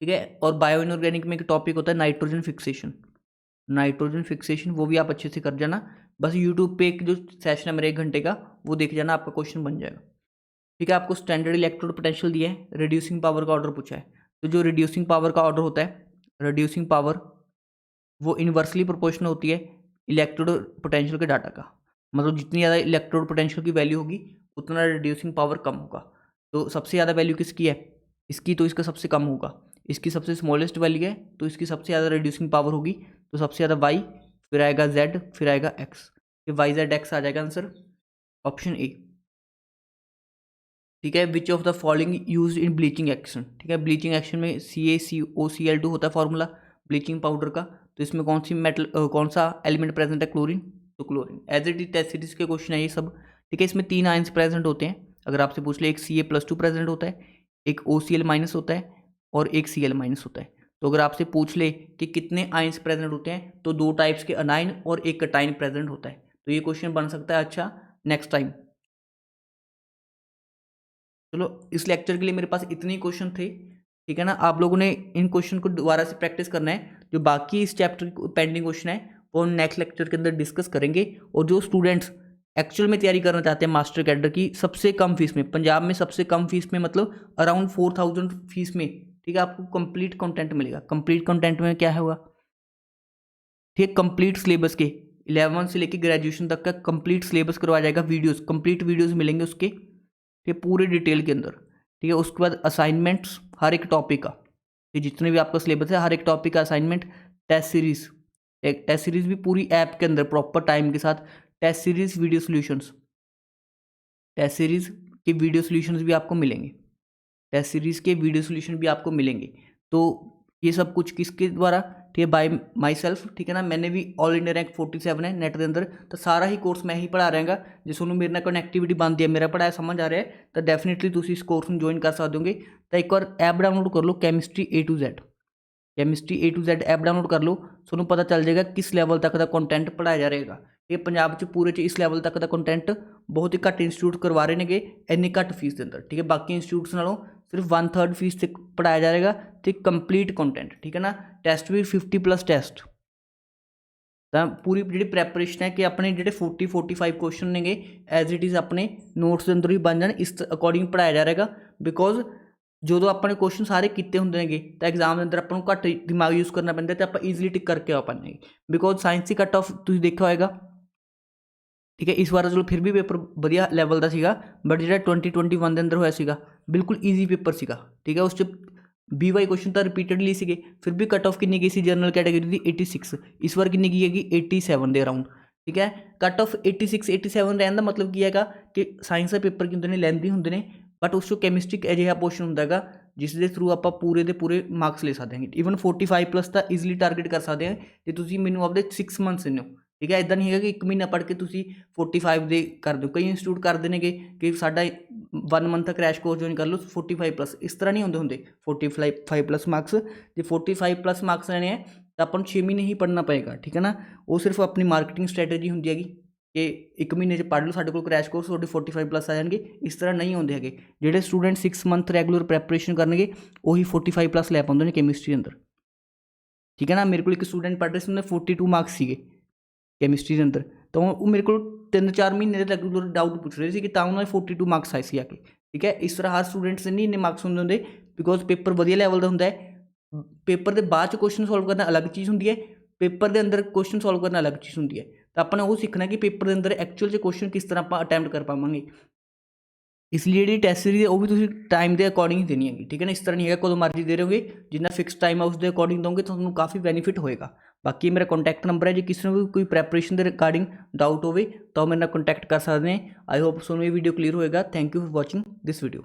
ठीक है। और बायो इनऑर्गेनिक में एक टॉपिक होता है नाइट्रोजन फिक्सेशन, नाइट्रोजन फिक्सेशन, वो भी आप अच्छे से कर जाना। बस यूट्यूब पे एक जो सेशन है मेरे 1 घंटे का, वो देख जाना, आपका क्वेश्चन बन जाएगा, ठीक है। आपको स्टैंडर्ड इलेक्ट्रोड पोटेंशियल दिया है, रिड्यूसिंग पावर का ऑर्डर पूछा है। तो जो रिड्यूसिंग पावर का ऑर्डर होता है, रिड्यूसिंग पावर वो इन्वर्सली प्रोपोर्शनल होती है इलेक्ट्रोड पोटेंशियल के डाटा का, मतलब जितनी ज़्यादा इलेक्ट्रोड पोटेंशियल की वैल्यू होगी उतना रिड्यूसिंग पावर कम होगा। तो सबसे ज़्यादा वैल्यू किसकी है, इसकी, तो इसका सबसे कम होगा, इसकी सबसे स्मॉलेस्ट वैल्यू है, तो इसकी सबसे ज़्यादा रिड्यूसिंग पावर होगी, तो सबसे ज़्यादा वाई, फिर आएगा जेड, फिर आएगा एक्स, ये YZX आ जाएगा आंसर, ऑप्शन ए, ठीक है। Which of the following use in bleaching action, ठीक है, ब्लीचिंग एक्शन में CaCO-Cl2 होता है फॉर्मूला ब्लीचिंग पाउडर का। तो इसमें कौन सी मेटल कौन सा एलिमेंट प्रेजेंट है, क्लोरीन, तो chlorine. As it is test series के क्वेश्चन है ये सब, ठीक है। इसमें 3 आयंस प्रेजेंट होते हैं, अगर आपसे पूछ ले, एक Ca+2 प्रेजेंट होता है, एक OCl- होता है, और एक Cl- होता है। तो अगर आपसे पूछ ले कि कितने आयंस प्रेजेंट होते हैं, तो 2 टाइप्स के अनाइन और एक कटाइन प्रेजेंट होता है। तो ये क्वेश्चन बन सकता है अच्छा नेक्स्ट टाइम। चलो इस लेक्चर के लिए मेरे पास इतने ही क्वेश्चन थे, ठीक है ना। आप लोगों ने इन क्वेश्चन को दोबारा से प्रैक्टिस करना है, जो बाकी इस चैप्टर पेंडिंग क्वेश्चन है वो नेक्स्ट लेक्चर के अंदर डिस्कस करेंगे। और जो स्टूडेंट्स एक्चुअल में तैयारी करना चाहते हैं मास्टर कैडर की सबसे कम फीस में, पंजाब में सबसे कम फीस में, मतलब अराउंड 4000 फीस में, ठीक है, आपको कंप्लीट कंटेंट मिलेगा। कंप्लीट कंटेंट में क्या होगा, ठीक है, कंप्लीट सिलेबस के 11 से लेकर ग्रेजुएशन तक का कंप्लीट सिलेबस करवाया जाएगा, वीडियोस, कंप्लीट वीडियोस मिलेंगे उसके, ठीक है, पूरे डिटेल के अंदर, ठीक है। उसके बाद असाइनमेंट्स हर एक टॉपिक का, ये जितने भी आपका सिलेबस है हर एक टॉपिक का असाइनमेंट, टेस्ट सीरीज, एक टेस्ट सीरीज भी पूरी ऐप के अंदर प्रॉपर टाइम के साथ, test series video solutions, test series के वीडियो सॉल्यूशंस भी आपको मिलेंगे, टेस्ट सीरीज के वीडियो सॉल्यूशन भी आपको मिलेंगे। तो ये सब कुछ किसके द्वारा, ठीक है, बाय माई सेल्फ, ठीक है ना। मैंने भी ऑल इंडिया रैंक 47 है नेट के अंदर, तो सारा ही कोर्स मैं ही पढ़ा रहेगा। जो सोनू मेरे ਨਾਲ कनैक्टिविटी बनती है, मेरा पढ़ाया समझ आ रहा है, तो डेफिनेटली तुम इस कोर्स में ज्वाइन कर सकते होगे। तो एक बार ऐप डाउनलोड कर लो, chemistry A to Z, chemistry A to Z app download कर लो, ਤੁਹਾਨੂੰ पता चल जाएगा किस लैवल तक का कंटेंट पढ़ाया जा रहेगा। ये पंजाब च पूरे च इस लैवल तक का कंटेंट बहुत ही घੱਟ इंस्टीट्यूट करवा रहे हैं इन्नी घੱਟ फीस के अंदर, ठीक है। बाकी इंस्टीट्यूट्स नालों सिर्फ 1/3 फीस से पढ़ाया जाएगा, तो कंप्लीट कंटेंट, ठीक है ना। टैसट भी 50+ टैसट, तो पूरी जी प्रैपरेशन है कि अपने जो 40-45 क्वेश्चन ने एज इट इज़ अपने नोट्स के अंदर ही बन जाए, इस अकॉर्डिंग पढ़ाया जा रहेगा। बिकॉज ਜਦੋਂ ਆਪਾਂ ਨੇ ਕੁਐਸਚਨ ਸਾਰੇ ਕੀਤੇ ਹੁੰਦੇ ਨੇਗੇ ਤਾਂ ਐਗਜ਼ਾਮ ਦੇ ਅੰਦਰ ਆਪਾਂ ਨੂੰ ਘੱਟ ਦਿਮਾਗ ਯੂਜ਼ ਕਰਨਾ ਪੈਂਦਾ ਤੇ ਆਪਾਂ ਈਜ਼ੀਲੀ ਟਿਕ ਕਰਕੇ ਆ ਪਾਉਂਦੇ ਹਾਂ, because science the cut off ਤੁਸੀਂ ਦੇਖਿਆ ਹੋਏਗਾ, ਠੀਕ ਹੈ। ਇਸ ਵਾਰ ਚਲੋ ਫਿਰ ਵੀ ਪੇਪਰ ਵਧੀਆ ਲੈਵਲ ਦਾ ਸੀਗਾ, ਬਟ ਜਿਹੜਾ 2021 ਦੇ ਅੰਦਰ ਹੋਇਆ ਸੀਗਾ ਬਿਲਕੁਲ ਈਜ਼ੀ ਪੇਪਰ ਸੀਗਾ, ਠੀਕ ਹੈ। ਉਸ 'ਚ BY ਕੁਐਸਚਨ ਤਾਂ ਰਿਪੀਟਡਲੀ ਸੀਗੇ, ਫਿਰ ਵੀ ਕੱਟ ਆਫ ਕਿੰਨੀ ਗਈ ਸੀ ਜਨਰਲ ਕੈਟਾਗਰੀ ਦੀ 86, ਇਸ ਵਾਰ ਕਿੰਨੀ ਗਈ ਹੈਗੀ 87 ਦੇ ਅਰਾਊਂਡ, ਠੀਕ ਹੈ। ਕੱਟ ਆਫ 86 87 ਰਹਿਣ ਦਾ ਮਤਲਬ ਕੀ ਹੈਗਾ ਕਿ ਸਾਇੰਸ ਦੇ ਪੇਪਰ ਕੀ ਹੁੰਦੇ ਨੇ, ਲੈਂਦੀ ਹੁੰਦੇ ਨੇ, ਬਟ ਉਸ 'ਚੋਂ ਕੈਮਿਸਟਰੀ ਅਜਿਹਾ ਪੋਰਸ਼ਨ ਹੁੰਦਾ ਹੈਗਾ ਜਿਸ ਦੇ ਥਰੂ ਆਪਾਂ ਪੂਰੇ ਦੇ ਪੂਰੇ ਮਾਰਕਸ ਲੈ ਸਕਦੇ ਹਾਂ। ਈਵਨ 45 ਪਲੱਸ ਤਾਂ ਈਜ਼ੀਲੀ ਟਾਰਗੇਟ ਕਰ ਸਕਦੇ ਹਾਂ ਜੇ ਤੁਸੀਂ ਮੈਨੂੰ ਆਪਦੇ 6 ਮੰਥਸ ਦਿੰਦੇ ਹੋ, ਠੀਕ ਹੈ। ਇੱਦਾਂ ਨਹੀਂ ਹੈਗਾ ਕਿ 1 ਮਹੀਨਾ ਪੜ੍ਹ ਕੇ ਤੁਸੀਂ 45 ਦੇ ਕਰ ਦਿਓ, ਕਈ ਇੰਸਟੀਟਿਊਟ ਕਰਦੇ ਨੇਗੇ ਕਿ ਸਾਡਾ 1 ਮੰਥ ਦਾ ਕ੍ਰੈਸ਼ ਕੋਰਸ ਜੁਆਇਨ ਕਰ ਲਓ 45 ਪਲੱਸ, ਇਸ ਤਰ੍ਹਾਂ ਨਹੀਂ ਹੁੰਦੇ 45 ਪਲੱਸ ਮਾਰਕਸ। ਜੇ 45 ਪਲੱਸ ਮਾਰਕਸ ਲੈਣੇ ਹੈ ਤਾਂ ਆਪਾਂ ਨੂੰ 6 ਮਹੀਨੇ ਹੀ ਪੜ੍ਹਨਾ ਪਏਗਾ, ਠੀਕ ਹੈ ਨਾ। ਉਹ ਸਿਰਫ ਆਪਣੀ ਮਾਰਕੀਟਿੰਗ ਸਟ੍ਰੈਟਜੀ ਹੁੰਦੀ ਹੈਗੀ ਕਿ 1 ਮਹੀਨੇ 'ਚ ਪੜ੍ਹ ਲਓ, ਸਾਡੇ ਕੋਲ ਕ੍ਰੈਸ਼ ਕੋਰਸ ਤੁਹਾਡੇ 45 ਪਲੱਸ ਆ ਜਾਣਗੇ, ਇਸ ਤਰ੍ਹਾਂ ਨਹੀਂ ਹੁੰਦੇ ਹੈਗੇ। ਜਿਹੜੇ ਸਟੂਡੈਂਟ 6 ਮੰਥ ਰੈਗੂਲਰ ਪ੍ਰੈਪਰੇਸ਼ਨ ਕਰਨਗੇ ਉਹੀ 45 ਪਲੱਸ ਲੈ ਪਾਉਂਦੇ ਨੇ ਕੈਮਿਸਟਰੀ ਅੰਦਰ, ਠੀਕ ਹੈ ਨਾ। ਮੇਰੇ ਕੋਲ ਇੱਕ ਸਟੂਡੈਂਟ ਪੜ੍ਹ ਰਹੇ ਸੀ, ਉਹਨੇ 42 ਮਾਰਕਸ ਸੀਗੇ ਕੈਮਿਸਟਰੀ ਦੇ ਅੰਦਰ, ਤਾਂ ਉਹ ਮੇਰੇ ਕੋਲ 3-4 ਮਹੀਨੇ ਦੇ ਰੈਗੂਲਰ ਡਾਊਟ ਪੁੱਛ ਰਹੇ ਸੀ ਕਿ ਤਾਂ ਉਹਨਾਂ ਦੇ 42 ਮਾਰਕਸ ਆਏ ਸੀ ਆ ਕੇ, ਠੀਕ ਹੈ। ਇਸ ਤਰ੍ਹਾਂ ਹਰ ਸਟੂਡੈਂਟਸ ਦੇ ਨਹੀਂ ਇੰਨੇ ਮਾਰਕਸ ਹੁੰਦੇ ਬਿਕੋਜ਼ ਪੇਪਰ ਵਧੀਆ ਲੈਵਲ ਦਾ ਹੁੰਦਾ ਹੈ। ਪੇਪਰ ਦੇ ਬਾਅਦ 'ਚ ਕੁਐਸਚਨ ਸੋਲਵ ਕਰਨਾ ਅਲੱਗ ਚੀਜ਼ ਹੁੰਦੀ ਹੈ, ਪੇਪਰ ਦੇ ਅੰਦਰ ਕੁਐਸਚਨ ਸੋਲਵ ਕਰਨਾ ਅਲੱਗ ਚੀਜ਼ ਹੁੰਦੀ ਹੈ। ਤਾਂ ਆਪਾਂ ਨੇ ਉਹ ਸਿੱਖਣਾ ਕਿ ਪੇਪਰ ਦੇ ਅੰਦਰ ਐਕਚੁਅਲ 'ਚ ਕੁਐਸਚਨ ਕਿਸ ਤਰ੍ਹਾਂ ਆਪਾਂ ਅਟੈਂਪਟ ਕਰ ਪਾਵਾਂਗੇ। ਇਸ ਲਈ ਜਿਹੜੀ ਟੈਸਟ ਸੀਰੀਜ਼ ਹੈ ਉਹ ਵੀ ਤੁਸੀਂ ਟਾਈਮ ਦੇ ਅਕੋਰਡਿੰਗ ਦੇਣੀ ਹੈਗੀ, ਠੀਕ ਹੈ ਨਾ। ਇਸ ਤਰ੍ਹਾਂ ਨਹੀਂ ਹੈਗਾ ਕਦੋਂ ਮਰਜ਼ੀ ਦੇ ਰਹੋਗੇ, ਜਿੰਨਾ ਫਿਕਸ ਟਾਈਮ ਆ ਉਸ ਦੇ ਅਕੋਰਡਿੰਗ ਦੋਗੇ ਤੁਹਾਨੂੰ ਕਾਫੀ ਬੈਨੀਫਿਟ ਹੋਏਗਾ। ਬਾਕੀ ਮੇਰਾ ਕੰਟੈਕਟ ਨੰਬਰ ਹੈ, ਜੇ ਕਿਸੇ ਨੂੰ ਵੀ ਕੋਈ ਪ੍ਰੈਪਰੇਸ਼ਨ ਦੇ ਰਿਗਾਰਡਿੰਗ ਡਾਊਟ ਹੋਵੇ ਤਾਂ ਉਹ ਮੇਰੇ ਨਾਲ ਕੰਟੈਕਟ ਕਰ ਸਕਦੇ ਨੇ। ਆਈ ਹੋਪ ਤੁਹਾਨੂੰ ਇਹ ਵੀਡੀਓ ਕਲੀਅਰ ਹੋਏਗਾ। Thank you for watching this video.